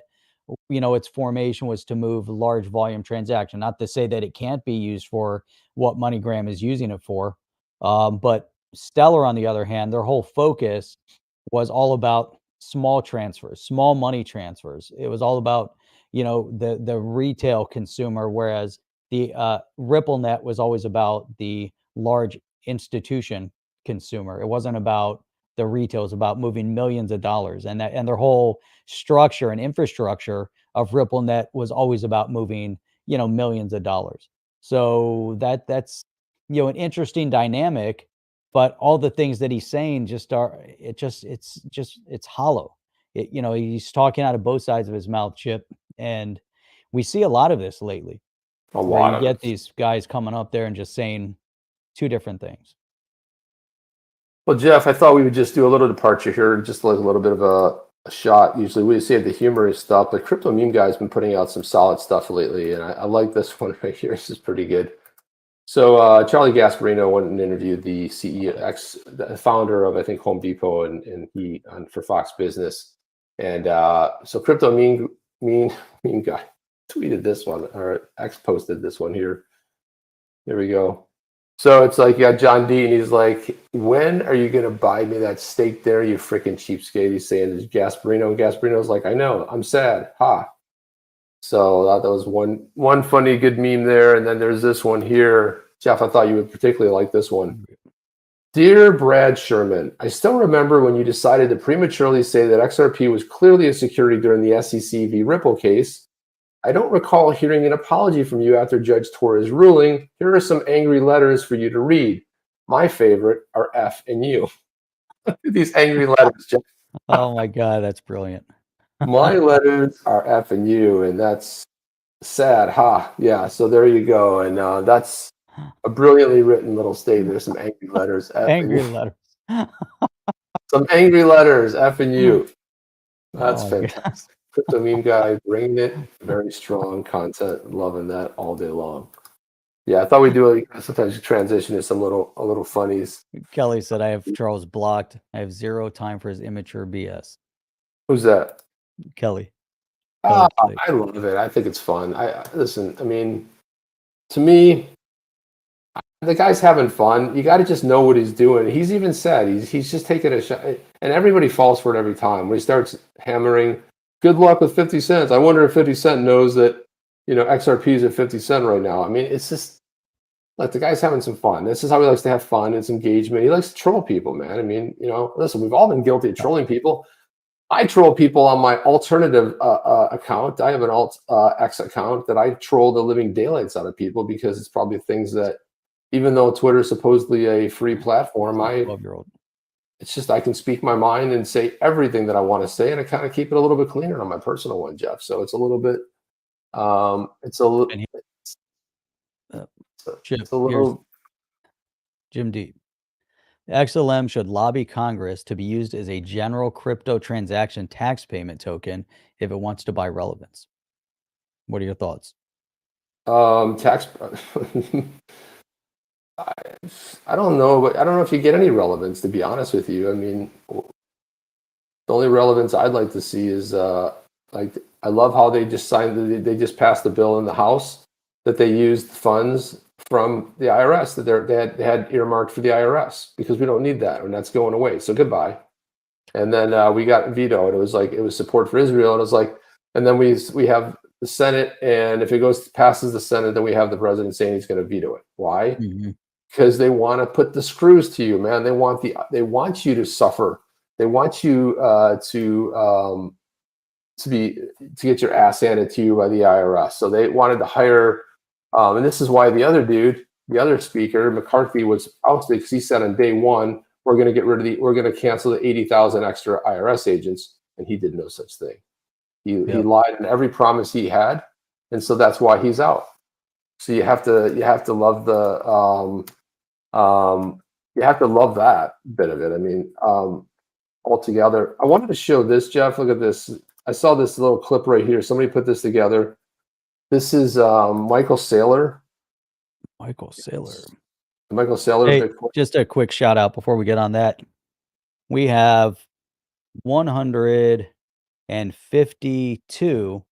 you know, its formation was to move large volume transaction. Not to say that it can't be used for what MoneyGram is using it for. But Stellar, on the other hand, their whole focus was all about small transfers, small money transfers. It was all about, you know, the retail consumer, whereas the RippleNet was always about the large institution consumer. It wasn't about the retail. It was about moving millions of dollars, and their whole structure and infrastructure of RippleNet was always about moving, you know, millions of dollars. So that's, you know, an interesting dynamic. But all the things that he's saying it's hollow. You know, he's talking out of both sides of his mouth, Chip, and we see a lot of this lately. Where you get these guys coming up there and just saying two different things. Well, Jeff, I thought we would just do a little departure here, just like a little bit of a shot. Usually we save the humorous stuff, but Crypto Meme Guy's been putting out some solid stuff lately, and I like this one right here. This is pretty good. So Charlie Gasparino went and interviewed the CEO, the founder of, I think, Home Depot, and he for Fox Business. And so Crypto Meme Guy tweeted this one, or X posted this one here. Here we go. So it's like you got John D, and he's like, when are you going to buy me that steak there, you freaking cheapskate? He's saying to Gasparino, and Gasparino's like, I know, I'm sad. Ha. So that was one funny, good meme there. And then there's this one here. Jeff, I thought you would particularly like this one. Dear Brad Sherman, I still remember when you decided to prematurely say that XRP was clearly a security during the SEC v. Ripple case. I don't recall hearing an apology from you after Judge Torres' ruling. Here are some angry letters for you to read. My favorite are F and U. These angry letters, Jeff. Oh my God, that's brilliant. My letters are F and U, and that's sad. Ha. Yeah, so there you go. And that's a brilliantly written little statement. There's some angry letters. F Angry letters. Some angry letters, F and U. That's fantastic. Crypto meme guy, bringing it. Very strong content. Loving that all day long. Yeah, I thought we'd do sometimes transition to some a little funnies. Kelly said, I have Charles blocked. I have zero time for his immature BS. Who's that? Kelly. I love it. I think it's fun. Listen, I mean, to me, the guy's having fun. You got to just know what he's doing. He's even said he's just taking a shot, and everybody falls for it every time. When he starts hammering, good luck with 50 cents. I wonder if 50 Cent knows that, XRP is at 50 cent right now. I mean, it's just like the guy's having some fun. This is how he likes to have fun. It's engagement. He likes to troll people, man. I mean, listen, we've all been guilty of trolling people. I troll people on my alternative account. I have an alt X account that I troll the living daylights out of people because it's probably things that, even though Twitter is supposedly a free platform, it's just I can speak my mind and say everything that I want to say, and I kind of keep it a little bit cleaner on my personal one, Jeff. So it's a little bit, Jim D. XLM should lobby Congress to be used as a general crypto transaction tax payment token if it wants to buy relevance. What are your thoughts? Tax. I don't know, but I don't know if you get any relevance, to be honest with you. I mean, the only relevance I'd like to see is I love how they just they just passed the bill in the House that they used funds from the IRS that they had earmarked for the IRS, because we don't need that, and that's going away. So goodbye. And then we got vetoed. It was support for Israel, and it was like, and then we have the Senate, and if it passes the Senate, then we have the president saying he's going to veto it. Why? Mm-hmm. Because they want to put the screws to you, man. They want you to suffer. They want you to get your ass handed to you by the IRS. So they wanted to hire, and this is why the other speaker, McCarthy, was ousted, because he said on day one, we're going to cancel the 80,000 extra IRS agents, and he did no such thing. He lied on every promise he had, and so that's why he's out. So you have to love that bit of it. I mean, altogether, I wanted to show this, Jeff. Look at this. I saw this little clip right here. Somebody put this together. This is Michael Saylor. Michael Saylor. Hey, just a quick shout out before we get on that. We have 152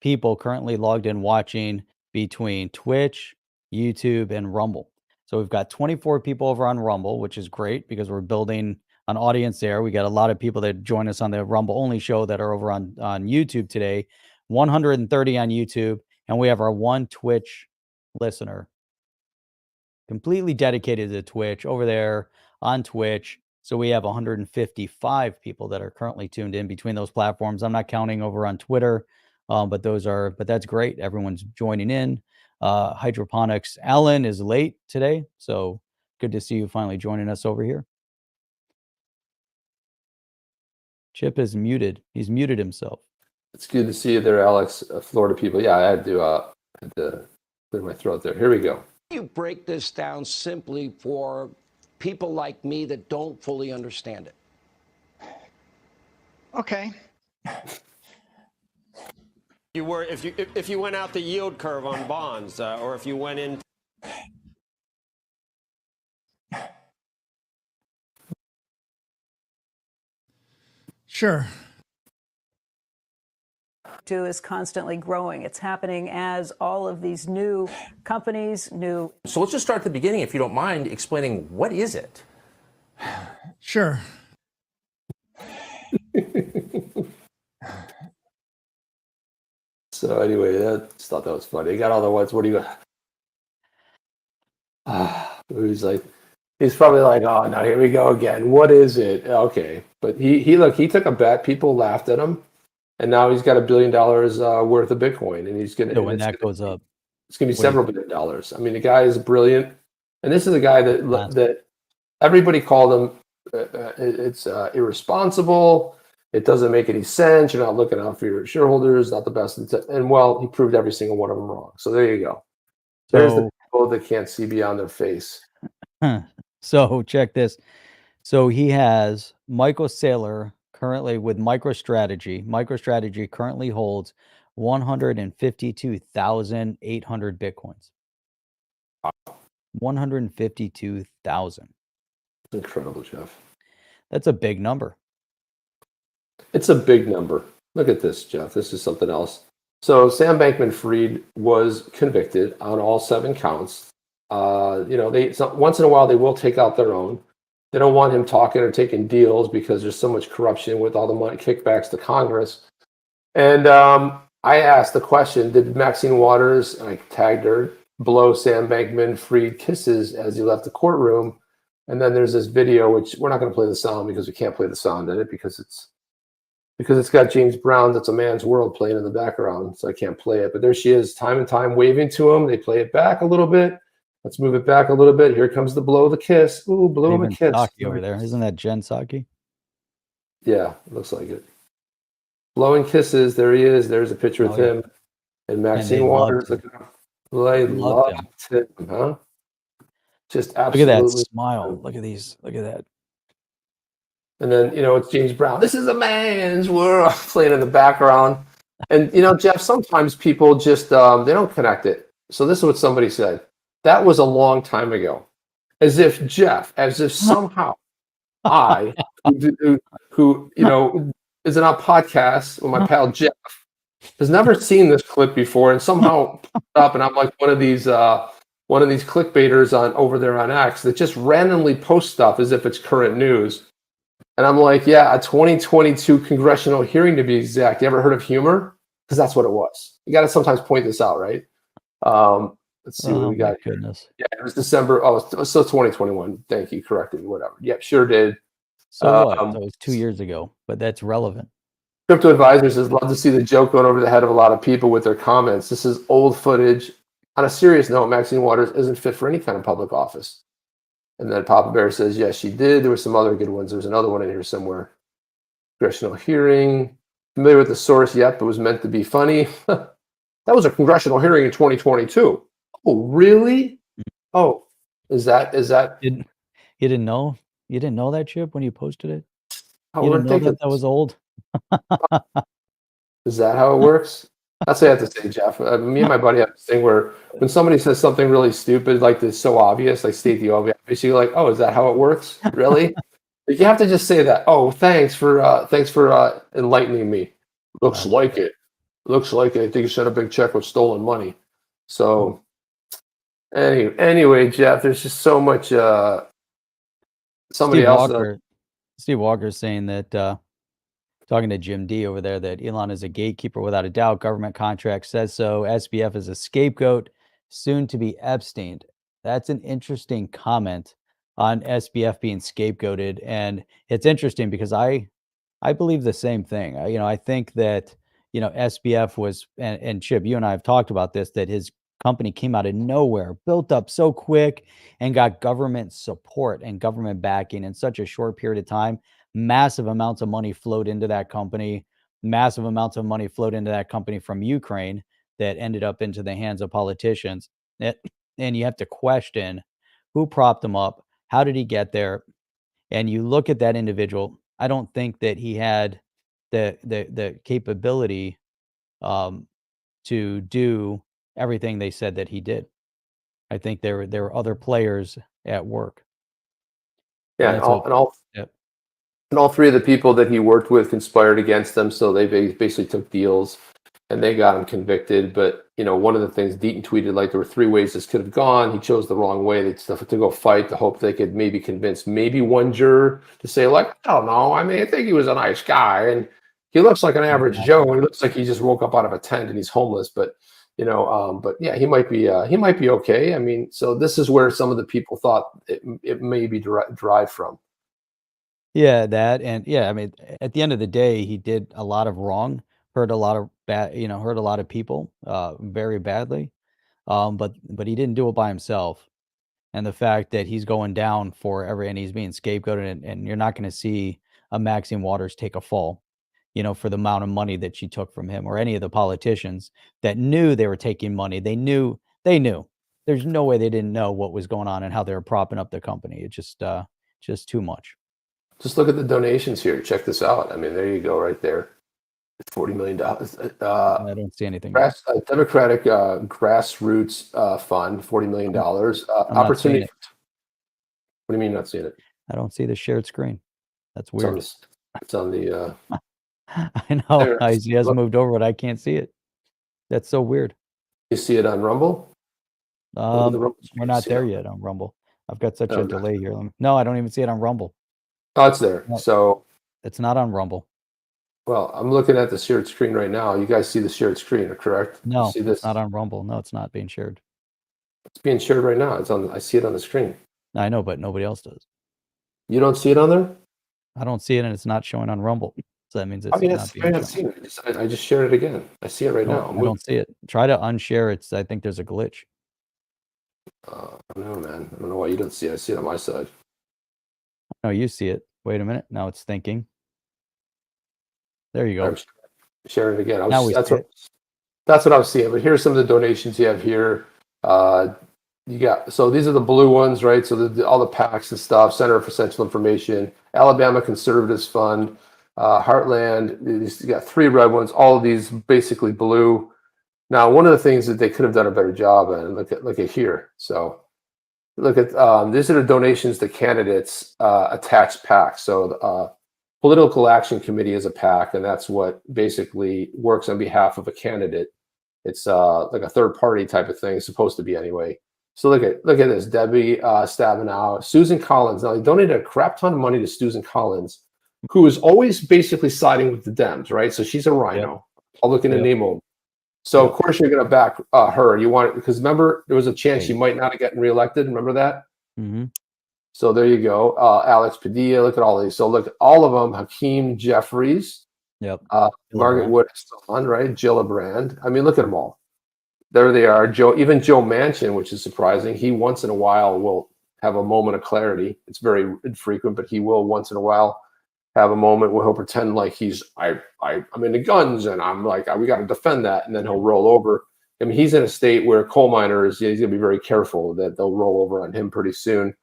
people currently logged in watching between Twitch, YouTube, and Rumble. So we've got 24 people over on Rumble, which is great because we're building an audience there. We got a lot of people that join us on the Rumble only show that are over on YouTube today. 130 on YouTube, and we have our one Twitch listener completely dedicated to Twitch over there on Twitch. So we have 155 people that are currently tuned in between those platforms. I'm not counting over on Twitter, but that's great. Everyone's joining in. Hydroponics. Alan is late today, so good to see you finally joining us over here. Chip is muted. He's muted himself. It's good to see you there, Alex. Florida people. Yeah, I had to clear my throat there. Here we go. You break this down simply for people like me that don't fully understand it. Okay. If you went out the yield curve on bonds, or if you went in. Sure. Is constantly growing. It's happening as all of these new companies, So let's just start at the beginning, if you don't mind, explaining what is it? Sure. So anyway, I just thought that was funny. He got all the ones. What do you got? He's probably like, oh no, here we go again. What is it? Okay, but he took a bet. People laughed at him. And now he's got $1 billion worth of Bitcoin, and he's going to. When that goes up, it's going to be several $1 billion. I mean, the guy is brilliant, and this is a guy that everybody called him. It's irresponsible. It doesn't make any sense. You're not looking out for your shareholders. Not the best. And well, he proved every single one of them wrong. So there you go. There's the people that can't see beyond their face. So check this. So he has Michael Saylor currently with MicroStrategy currently holds 152,800 Bitcoins. 152,000. Incredible, Jeff. That's a big number. It's a big number. Look at this, Jeff. This is something else. So Sam Bankman-Fried was convicted on all 7 counts. Once in a while they will take out their own. They don't want him talking or taking deals because there's so much corruption with all the money kickbacks to Congress. And I asked the question, did Maxine Waters, and I tagged her, blow Sam Bankman-Fried kisses as he left the courtroom? And then there's this video, which we're not going to play the sound because we can't play the sound in it because it's got James Brown, That's a Man's World, playing in the background, so I can't play it. But there she is, time and time, waving to him. They play it back a little bit. Let's move it back a little bit. Here comes the blow the kiss. Ooh, blow him a kiss. Psaki over there. Isn't that Jen Psaki? Yeah, looks like it. Blowing kisses. There he is. There's a picture with him and Maxine Waters. Look at him. They loved him, huh? Just absolutely. Look at that smile. Look at these. Look at that. And then, it's James Brown. This is a man's world playing in the background. And, Jeff, sometimes people just, they don't connect it. So this is what somebody said. That was a long time ago. As if somehow I, who is on a podcast with my pal Jeff, has never seen this clip before and somehow popped up, and I'm like one of these clickbaiters over there on X that just randomly post stuff as if it's current news. And I'm like, yeah, a 2022 congressional hearing to be exact. You ever heard of humor? Because that's what it was. You got to sometimes point this out, right? Let's see what we got here. Goodness. Yeah, it was December. Oh, so 2021. Thank you. Corrected me. Whatever. Yep, sure did. So what? That was 2 years ago, but that's relevant. Crypto Advisors says, love to see the joke going over the head of a lot of people with their comments. This is old footage. On a serious note, Maxine Waters isn't fit for any kind of public office. And then Papa Bear says, yes, she did. There were some other good ones. There's another one in here somewhere. Congressional hearing. Familiar with the source yet, but was meant to be funny. That was a congressional hearing in 2022. Oh, really? Oh, is that? You didn't know? You didn't know that, Chip, when you posted it? Oh, You didn't know that was old? Is that how it works? That's what I have to say, Jeff. Me and my buddy have this thing where when somebody says something really stupid, like this, so obvious, like state the obvious, you're like, oh, is that how it works? Really? You have to just say that. Oh, thanks for enlightening me. Looks like it. Looks like it. I think you sent a big check with stolen money. So anyway, Jeff, there's just so much. Somebody Steve Walker is saying that. Talking to Jim D over there, that Elon is a gatekeeper without a doubt. Government contract says so. SBF is a scapegoat, soon to be Epstein. That's an interesting comment on SBF being scapegoated, and it's interesting because I believe the same thing. I think that SBF was, and Chip, you and I have talked about this, that his company came out of nowhere, built up so quick, and got government support and government backing in such a short period of time. Massive amounts of money flowed into that company. Massive amounts of money flowed into that company from Ukraine that ended up into the hands of politicians. And you have to question who propped him up. How did he get there? And you look at that individual. I don't think that he had the capability to do everything they said that he did. I think there were other players at work. Yeah, and all three of the people that he worked with conspired against them, so they basically took deals, and they got him convicted. But one of the things Deaton tweeted, like, there were 3 ways this could have gone. He chose the wrong way. They to go fight to hope they could maybe convince one juror to say, like, I don't know. I mean, I think he was a nice guy, and he looks like an average Joe. And he looks like he just woke up out of a tent and he's homeless. But but yeah, he might be okay. I mean, so this is where some of the people thought it may be derived from. Yeah, that, and yeah, I mean, at the end of the day, he did a lot of wrong, hurt a lot of hurt a lot of people, very badly. But he didn't do it by himself. And the fact that he's going down and he's being scapegoated, and you're not going to see a Maxine Waters take a fall, for the amount of money that she took from him, or any of the politicians that knew they were taking money. They knew. There's no way they didn't know what was going on and how they were propping up the company. It's just too much. Just look at the donations here. Check this out. I mean, there you go, right there. $40 million. I don't see anything. Yet. Democratic grassroots fund, $40 million. Opportunity. What do you mean not seeing it? I don't see the shared screen. That's weird. It's on the. I know. He has moved over, but I can't see it. That's so weird. You see it on Rumble? We're not there yet on Rumble. I've got such a delay here. No, I don't even see it on Rumble. Oh, it's there. No, so it's not on Rumble. Well, I'm looking at the shared screen right now. You guys see the shared screen, correct? No, see this? It's not on Rumble. No, it's not being shared. It's being shared right now. It's on. I see it on the screen. I know, but nobody else does. You don't see it on there? I don't see it, and it's not showing on Rumble. So that means it's not being shown. I just shared it again. I see it right now. I don't see it. Try to unshare it. I think there's a glitch. I don't know, man. I don't know why you don't see it. I see it on my side. No, you see it. Wait a minute. Now it's thinking. There you go. Share it again. That's what I was seeing. But here's some of the donations you have here. You got, so these are the blue ones, right? So all the PACs and stuff, Center for Essential Information, Alabama Conservatives Fund, Heartland. You got 3 red ones. All of these basically blue. Now, one of the things that they could have done a better job in, look at here. So look at these are the donations to candidates attached PACs. So the Political Action Committee is a PAC, and that's what basically works on behalf of a candidate. It's like a third party type of thing. It's supposed to be anyway. So look at this, Debbie Stabenow, Susan Collins. Now they donated a crap ton of money to Susan Collins, who is always basically siding with the Dems, right? So she's a rhino. I'll look in the name of. So of course you're going to back her. You want it because remember there was a chance she might not have gotten reelected. Remember that? Mm-hmm. So there you go. Alex Padilla. Look at all these. So look, all of them. Hakeem Jeffries. Yep. Margaret Wood, right? Gillibrand. I mean, look at them all. There they are. Joe Manchin, which is surprising. He once in a while will have a moment of clarity. It's very infrequent, but he will once in a while have a moment where he'll pretend like I'm into guns and I'm like, we got to defend that, and then he'll roll over. I mean, he's in a state where coal miners, he's going to be very careful that they'll roll over on him pretty soon.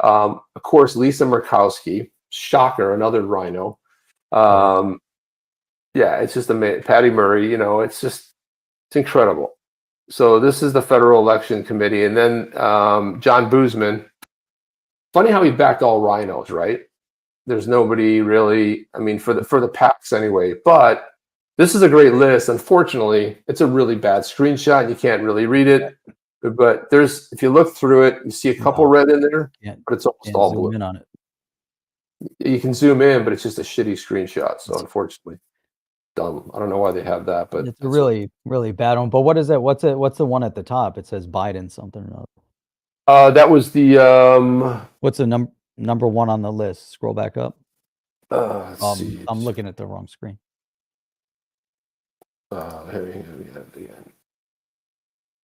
Of course, Lisa Murkowski, shocker, another rhino. Yeah, it's just amazing. Patty Murray, it's incredible. So this is the Federal Election Committee, and then John Boozman. Funny how he backed all rhinos, right? There's nobody really. I mean, for the PACs anyway. But this is a great list. Unfortunately, it's a really bad screenshot, and you can't really read it. But if you look through it, you see a couple red in there, but it's almost all blue. Zoom in on it. You can zoom in, but it's just a shitty screenshot. So unfortunately. Dumb. I don't know why they have that, but it's a really, really bad one. But what is it? What's the one at the top? It says Biden something or other. That was the what's the number one on the list? Scroll back up. Let's see. I'm looking at the wrong screen. Here we have it again.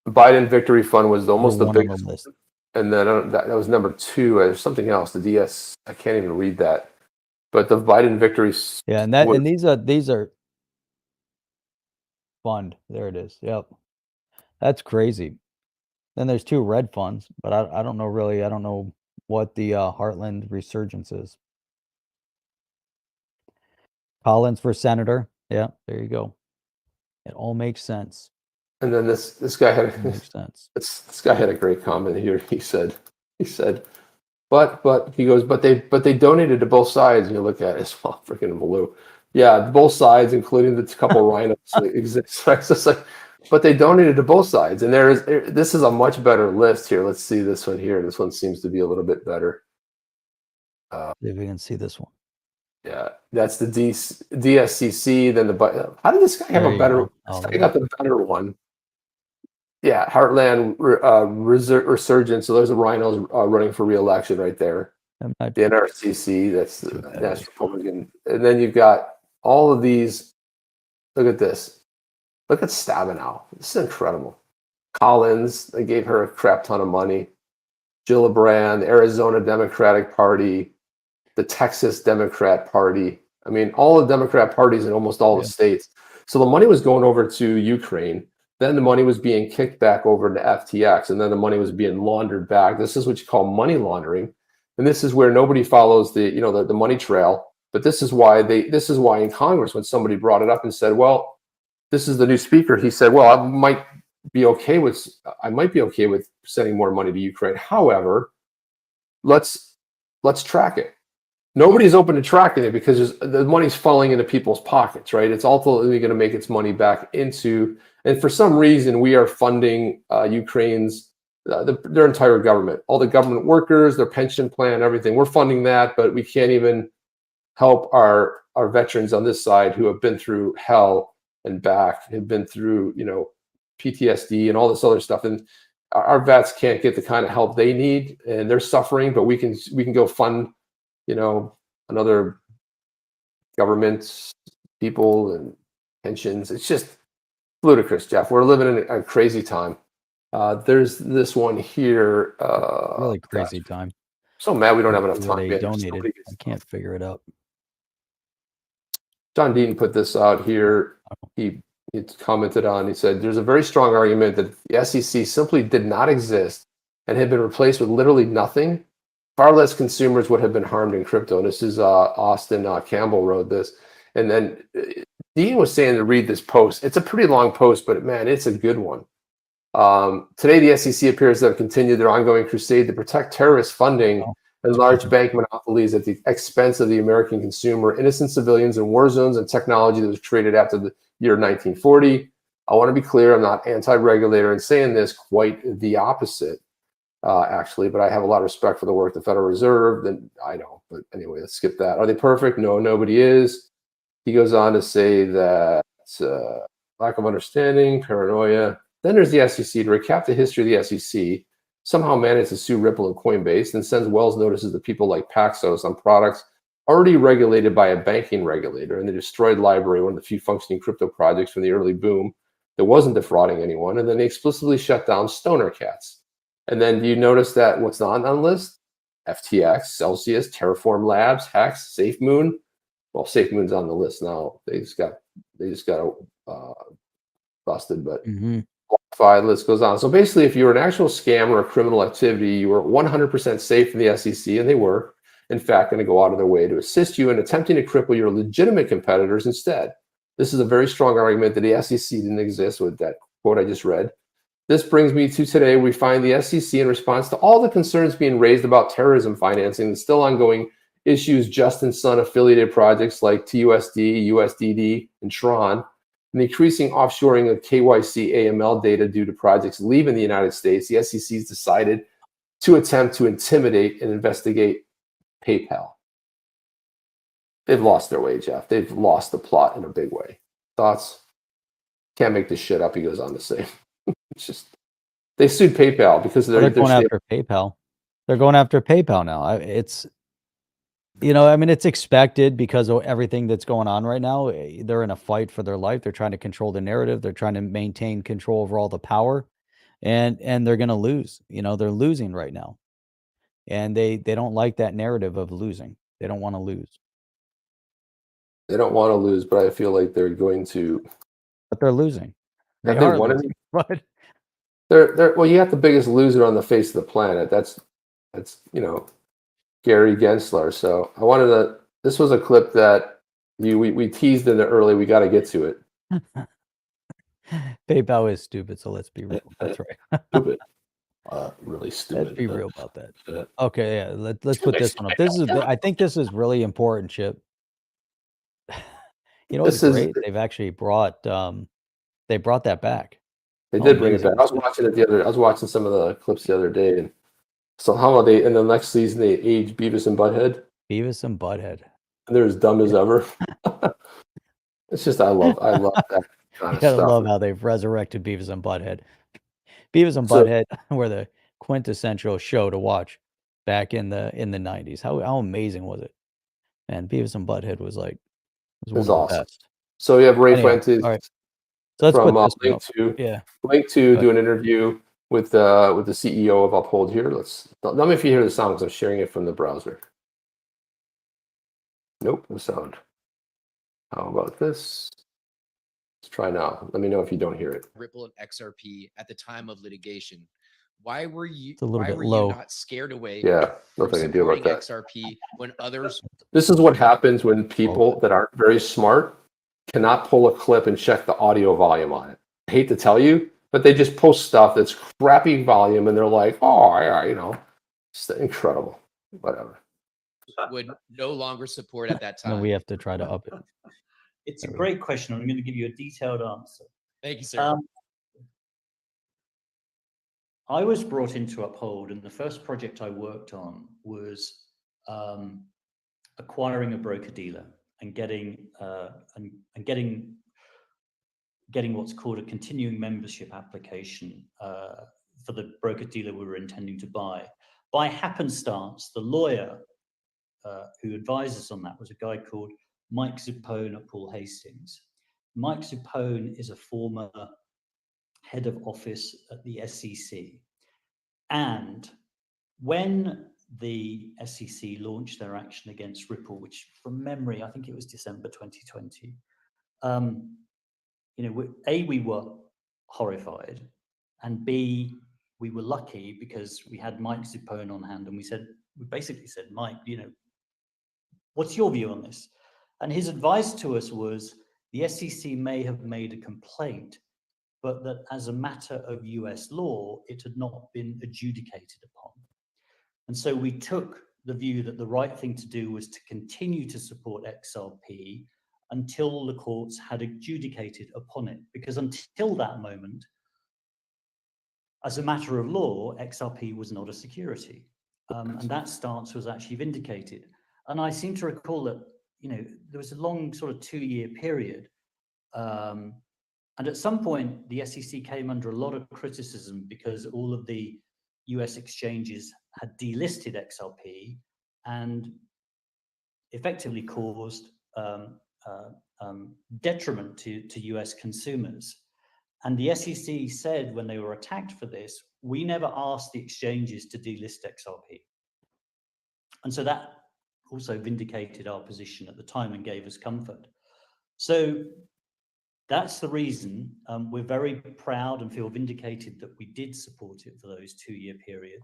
Biden Victory Fund was almost the biggest list. And then that was number 2. There's something else. The DS. I can't even read that. But the Biden Victory. Yeah, and these are fund. There it is. Yep. That's crazy. Then there's 2 red funds, but I don't know really. I don't know what the Heartland Resurgence is. Collins for senator. Yeah, there you go. It all makes sense. And then this guy had makes sense. This guy had a great comment here. He said, but he goes, but they donated to both sides, and you look at it, it's all freaking blue. Yeah, both sides, including the couple rhinos exist. Right? So it's like, but they donated to both sides, and this is a much better list here. Let's see this one here. This one seems to be a little bit better. See if we can see this one. Yeah, that's the DSCC. Then how did this guy have a better? I got the better one. Yeah, Heartland Resurgence. So there's the rhinos running for re-election right there. The NRCC, that's the National Republican. And then you've got all of these. Look at this. Look at Stabenow. This is incredible. Collins, they gave her a crap ton of money. Gillibrand, the Arizona Democratic Party, the Texas Democrat Party. I mean, all the Democrat parties in almost all the states. So the money was going over to Ukraine. Then the money was being kicked back over to FTX, and then the money was being laundered back. This is what you call money laundering. And this is where nobody follows the, you know, the money trail. But this is why in Congress, when somebody brought it up and said, well, this is the new speaker, he said, well, I might be okay with sending more money to Ukraine. However, let's track it. Nobody's open to tracking it because the money's falling into people's pockets, right? It's ultimately going to make its money back into, and for some reason, we are funding Ukraine's their entire government, all the government workers, their pension plan, everything. We're funding that, but we can't even help our veterans on this side who have been through hell and back, have been through, you know, PTSD and all this other stuff, and our vets can't get the kind of help they need, and they're suffering. But we can go fund, you know, another government people and pensions. It's just ludicrous, Jeff. We're living in a crazy time. There's this one here. Really crazy time. So mad we don't have enough Where time. they donated. I can't figure it out. John Dean put this out here. He commented on, he said, there's a very strong argument that the SEC simply did not exist and had been replaced with literally nothing. Far less consumers would have been harmed in crypto. And this is Austin Campbell wrote this. And then Dean was saying to read this post. It's a pretty long post, but man, it's a good one. Today, the SEC appears to have continued their ongoing crusade to protect terrorist funding and large bank monopolies at the expense of the American consumer, innocent civilians, and war zones and technology that was created after the year 1940. I want to be clear, I'm not anti-regulator in saying this, quite the opposite, actually, but I have a lot of respect for the work of the Federal Reserve, and I don't. But anyway, let's skip that. Are they perfect? No, nobody is. He goes on to say that lack of understanding, paranoia. Then there's the SEC. To recap the history of the SEC, somehow managed to sue Ripple and Coinbase, then sends Wells notices to people like Paxos on products already regulated by a banking regulator, and the destroyed library, one of the few functioning crypto projects from the early boom that wasn't defrauding anyone, and then they explicitly shut down Stoner Cats. And then do you notice that what's not on the list? FTX, Celsius, Terraform Labs, Hex, SafeMoon. Well, SafeMoon's on the list now. They just got busted, but list goes on. So basically, if you were an actual scam or a criminal activity, you were 100% safe from the SEC, and they were, in fact, going to go out of their way to assist you in attempting to cripple your legitimate competitors instead. This is a very strong argument that the SEC didn't exist with that quote I just read. This brings me to today. We find the SEC, in response to all the concerns being raised about terrorism financing and still ongoing issues, Justin Sun affiliated projects like TUSD, USDD, and Tron, and the increasing offshoring of KYC AML data due to projects leaving the United States, the SEC has decided to attempt to intimidate and investigate PayPal. They've lost their way, Jeff. They've lost the plot in a big way. Thoughts? Can't make this shit up, he goes on to say. It's just, they sued PayPal because they're going after PayPal. They're going after PayPal now. It's, you know, I mean, it's expected because of everything that's going on right now. They're in a fight for their life. They're trying to control the narrative. They're trying to maintain control over all the power, and they're going to lose. You know, they're losing right now, and they don't like that narrative of losing. They don't want to lose. They don't want to lose, but I feel like they're going to. But they're losing. Have they won it? Right. They're well. You got the biggest loser on the face of the planet. That's you know, Gary Gensler. So I wanted to. This was a clip that we teased in it early. We got to get to it. PayPal is stupid, so let's be real. That's right. Stupid. Really stupid. Let's be real about that. Okay, yeah. Let's put this one up. This is. I think this is really important, Chip. You know, it's great. They've actually brought. They brought that back. They did bring it back. I was watching it I was watching some of the clips the other day, and so how they in the next season they aged Beavis and Butthead. Beavis and Butthead. And they're as dumb as ever. It's just I love that kind of stuff. I love how they've resurrected Beavis and Butthead. Beavis and Butthead were the quintessential show to watch back in the 90s. How amazing was it? And Beavis and Butthead was like it was awesome. Best. So we have Ray Fuentes. All right. So let's from put Link to do an interview with the CEO of Uphold here. Let me if you hear the sound because I'm sharing it from the browser. Nope, no sound. How about this? Let's try now. Let me know if you don't hear it. Ripple and XRP at the time of litigation Why were you? It's a little Why bit were you low. not scared away Yeah, from nothing I can do about supporting that. XRP when others? This is what happens when people that aren't very smart cannot pull a clip and check the audio volume on it. I hate to tell you, but they just post stuff that's crappy volume and they're like, oh, yeah, you know, it's incredible. Whatever. Would no longer support at that time. Then we have to try to up it. It's a great question. I'm going to give you a detailed answer. Thank you, sir. I was brought into Uphold, and the first project I worked on was acquiring a broker-dealer and getting getting what's called a continuing membership application for the broker-dealer we were intending to buy. By happenstance, the lawyer who advised us on that was a guy called Mike Zupone at Paul Hastings. Mike Zupone is a former head of office at the SEC. And when the SEC launched their action against Ripple, which from memory, I think it was December 2020, you know, A, we were horrified, and B, we were lucky because we had Mike Zupone on hand, and we basically said, Mike, you know, what's your view on this? And his advice to us was the SEC may have made a complaint, but that as a matter of US law, it had not been adjudicated upon. And so we took the view that the right thing to do was to continue to support XRP until the courts had adjudicated upon it. Because until that moment, as a matter of law, XRP was not a security. And that stance was actually vindicated. And I seem to recall that, you know, there was a long sort of 2-year period. And at some point, the SEC came under a lot of criticism because all of the US exchanges had delisted XRP and effectively caused detriment to US consumers. And the SEC said when they were attacked for this, we never asked the exchanges to delist XRP. And so that also vindicated our position at the time and gave us comfort. So that's the reason we're very proud and feel vindicated that we did support it for those 2-year period,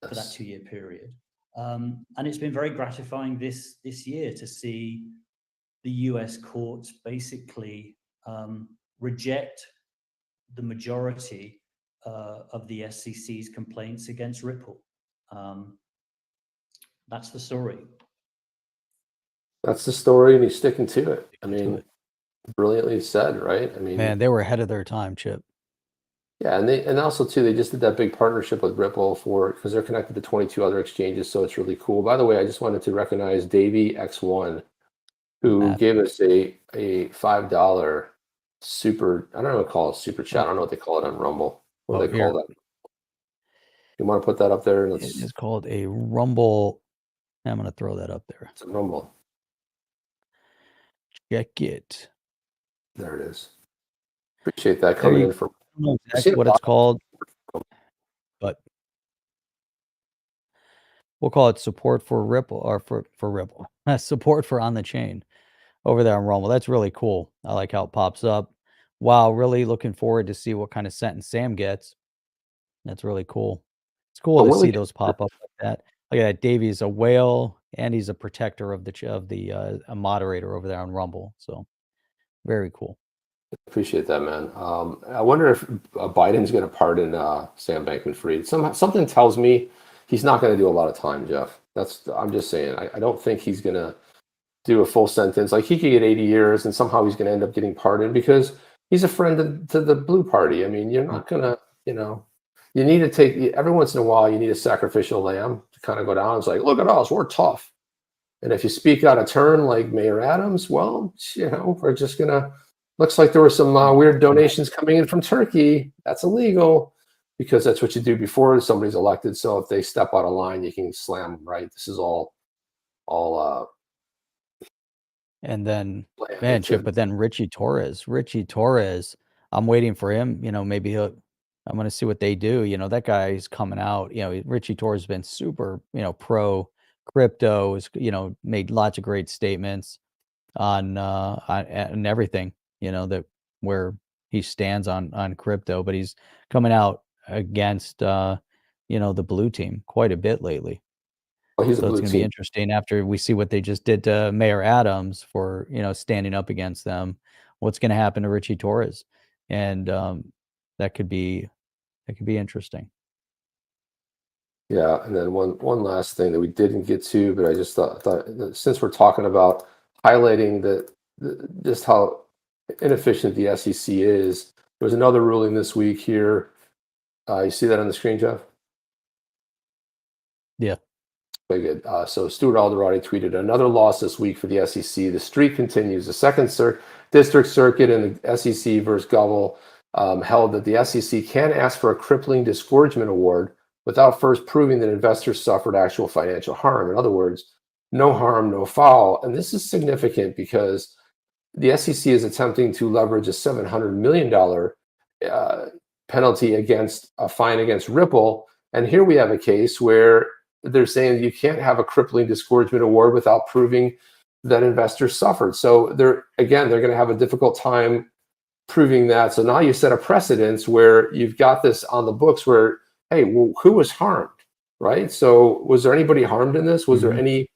for that 2-year period. And it's been very gratifying this year to see the US courts basically reject the majority of the SEC's complaints against Ripple. That's the story. That's the story, and he's sticking to it. I mean, brilliantly said, right? I mean, Man, they were ahead of their time, Chip. yeah, and also too, they just did that big partnership with Ripple because they're connected to 22 other exchanges, so it's really cool. By the way, I just wanted to recognize Davey X1, who gave us a $5 super. I don't know what to call it, super chat. I don't know what they call it on Rumble. What do they call that? You want to put that up there? It's called a Rumble. I'm going to throw that up there. It's a Rumble. Check it. There it is. Appreciate that coming in from. I don't know exactly what it's called, but we'll call it support for Ripple or for Ripple. Support for on the chain over there on Rumble. That's really cool. I like how it pops up. Wow, really looking forward to see what kind of sentence Sam gets. That's really cool. It's cool to see those pop up like that. Look at that. Davey's a whale, and he's a protector of the a moderator over there on Rumble. So very cool. Appreciate that, man. I wonder if Biden's going to pardon Sam Bankman-Fried. Something tells me he's not going to do a lot of time, Jeff. I'm just saying. I don't think he's going to do a full sentence. Like, he could get 80 years, and somehow he's going to end up getting pardoned because he's a friend to the Blue Party. I mean, you're not going to, you know, you need to take every once in a while. You need a sacrificial lamb to kind of go down. It's like, look at us, we're tough. And if you speak out of turn like Mayor Adams, well, you know, we're just gonna. Looks like there were some weird donations coming in from Turkey. That's illegal because that's what you do before somebody's elected. So if they step out of line, you can slam them, right? This is all. And then, man, Chip, but then Richie Torres, I'm waiting for him. You know, maybe I'm going to see what they do. You know, that guy's coming out. You know, Richie Torres has been super, you know, pro crypto. You know, made lots of great statements on everything. You know, that where he stands on crypto, but he's coming out against the blue team quite a bit lately. Oh, he's a So it's blue going to be team. interesting after we see what they just did to Mayor Adams for, standing up against them. What's going to happen to Richie Torres? And that could be interesting. Yeah, and then one last thing that we didn't get to, but I just thought that since we're talking about highlighting just how inefficient the SEC is, there was another ruling this week here. You see that on the screen, Jeff? Yeah. Very good. So Stuart Alderati tweeted, another loss this week for the SEC. The streak continues. The second district circuit in the SEC versus Govell held that the SEC can ask for a crippling disgorgement award without first proving that investors suffered actual financial harm. In other words, no harm, no foul. And this is significant because the SEC is attempting to leverage a $700 million penalty against a fine against Ripple. And here we have a case where they're saying you can't have a crippling disgorgement award without proving that investors suffered. So they're going to have a difficult time proving that. So now you set a precedence where you've got this on the books where, hey, well, who was harmed, right? So was there anybody harmed in this? Was there any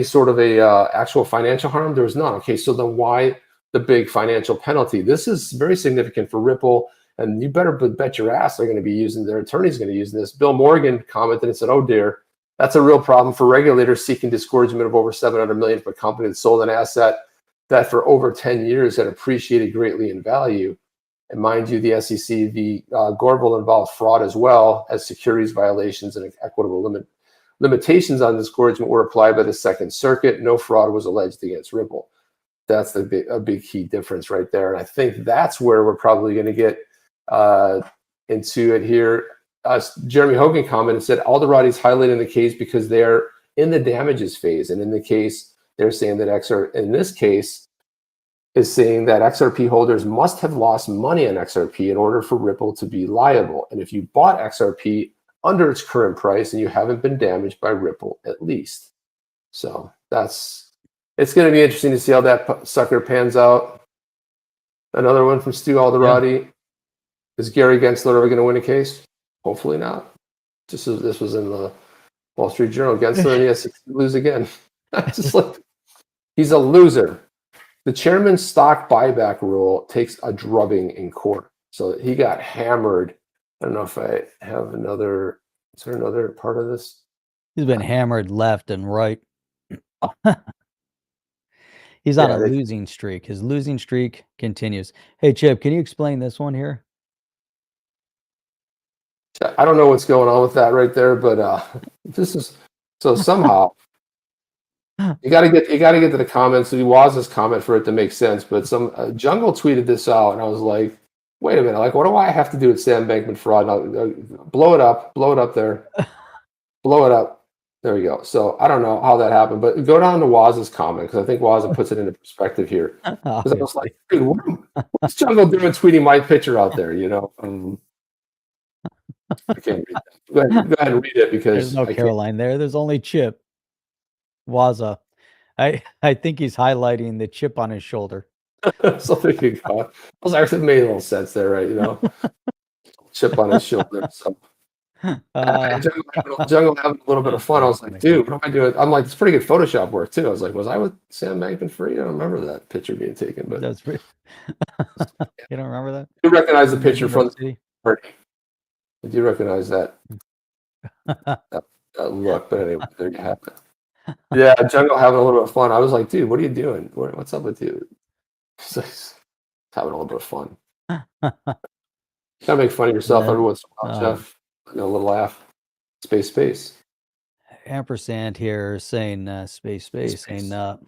sort of a actual financial harm? There was none. Okay, so then why the big financial penalty? This is very significant for Ripple, and you better bet your ass they're going to be using, their attorney's going to use this. Bill Morgan commented and said, oh dear, that's a real problem for regulators seeking disgorgement of over $700 million for a company that sold an asset that for over 10 years had appreciated greatly in value. And mind you, the SEC, the Gorville involved fraud as well as securities violations and equitable limitations on disgorgement were applied by the Second Circuit. No fraud was alleged against Ripple. That's a big key difference right there. And I think that's where we're probably going to get into it here. Jeremy Hogan commented and said, Alderati's highlighting the case because they're in the damages phase. And in the case, they're saying that in this case, is saying that XRP holders must have lost money on XRP in order for Ripple to be liable. And if you bought XRP under its current price and you haven't been damaged by Ripple at least. So it's going to be interesting to see how that sucker pans out. Another one from Stu Alderati. Yeah. Is Gary Gensler ever going to win a case? Hopefully not. This was in the Wall Street Journal. Gensler and the SEC lose again. Just like, he's a loser. The chairman's stock buyback rule takes a drubbing in court. So he got hammered. I don't know if I have another. Is there another part of this? He's been hammered left and right. He's on a losing streak. His losing streak continues. Hey, Chip, can you explain this one here? I don't know what's going on with that right there, but this is so somehow you got to get to the comments. So Waz's comment for it to make sense. But some Jungle tweeted this out, and I was like, wait a minute, like what do I have to do with Sam Bankman fraud? Blow it up there, blow it up. There we go. So I don't know how that happened, but go down to Waz's comment because I think Waz puts it into perspective here. Because I was like, dude, what's Jungle doing tweeting my picture out there? I can't read that. Go ahead and read it because there's no Caroline there. There's only Chip. Waza. I think he's highlighting the chip on his shoulder. So there you go. I was actually made a little sense there, right? Chip on his shoulder. So Jungle having a little bit of fun. I was like, dude, what am I doing? I'm like, it's pretty good Photoshop work too. I was like, was I with Sam Bankman-Fried? I don't remember that picture being taken, but that's pretty. You don't remember that? You recognize the picture from the party. I do recognize that look, but anyway, there you have it. Yeah, Jungle having a little bit of fun. I was like, dude, what are you doing? What's up with you? He's having a little bit of fun. Gotta make fun of yourself every once in a while, Jeff. A little laugh. Space. Ampersand here saying space. Saying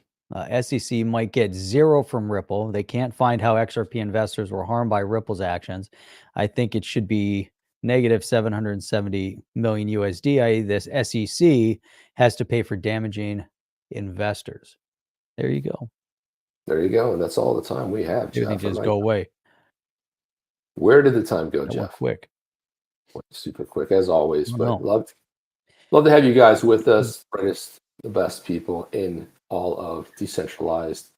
SEC might get zero from Ripple. They can't find how XRP investors were harmed by Ripple's actions. I think it should be negative 770 million USD, i.e. this SEC has to pay for damaging investors. There you go. And that's all the time we have, Jeff. Everything just go away. Where did the time go, Jeff? Quick. Super quick, as always. But love to have you guys with us. The best people in all of decentralized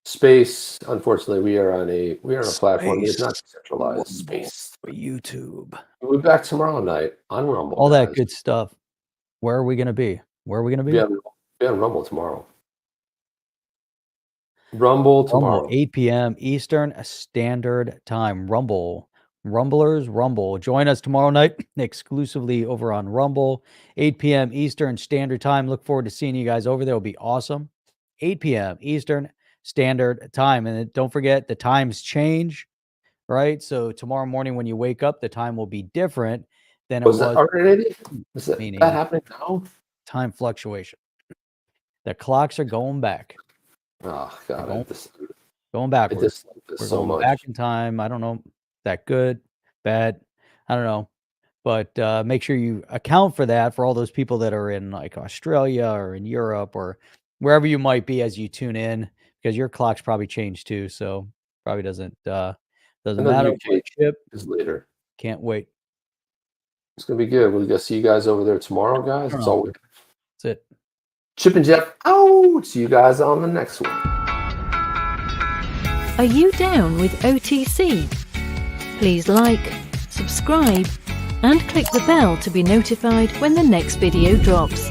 Space, unfortunately, we are on a platform that is not Space. decentralized. Space. YouTube. We'll be back tomorrow night on Rumble. All that guys. good stuff. Where are we going to be? Where are we going to be? Be on Rumble tomorrow. Rumble tomorrow. 8 p.m. Eastern Standard Time. Rumblers, Rumble. Join us tomorrow night exclusively over on Rumble. 8 p.m. Eastern Standard Time. Look forward to seeing you guys over there. It'll be awesome. 8 p.m. Eastern Standard Time. And then don't forget, the times change, right? So tomorrow morning when you wake up, the time will be different than it was. That already? Is that happening now? Time fluctuation. The clocks are going back. Oh God! Going backwards. We're so going back in time. I don't know. That good, bad. I don't know. But make sure you account for that for all those people that are in like Australia or in Europe or wherever you might be as you tune in, because your clocks probably change too. So probably doesn't matter. UK is later. Can't wait. It's gonna be good. We'll see you guys over there tomorrow, guys. That's all. That's it. Chip and Jeff out. See you guys on the next one. Are you down with OTC? Please like, subscribe, and click the bell to be notified when the next video drops.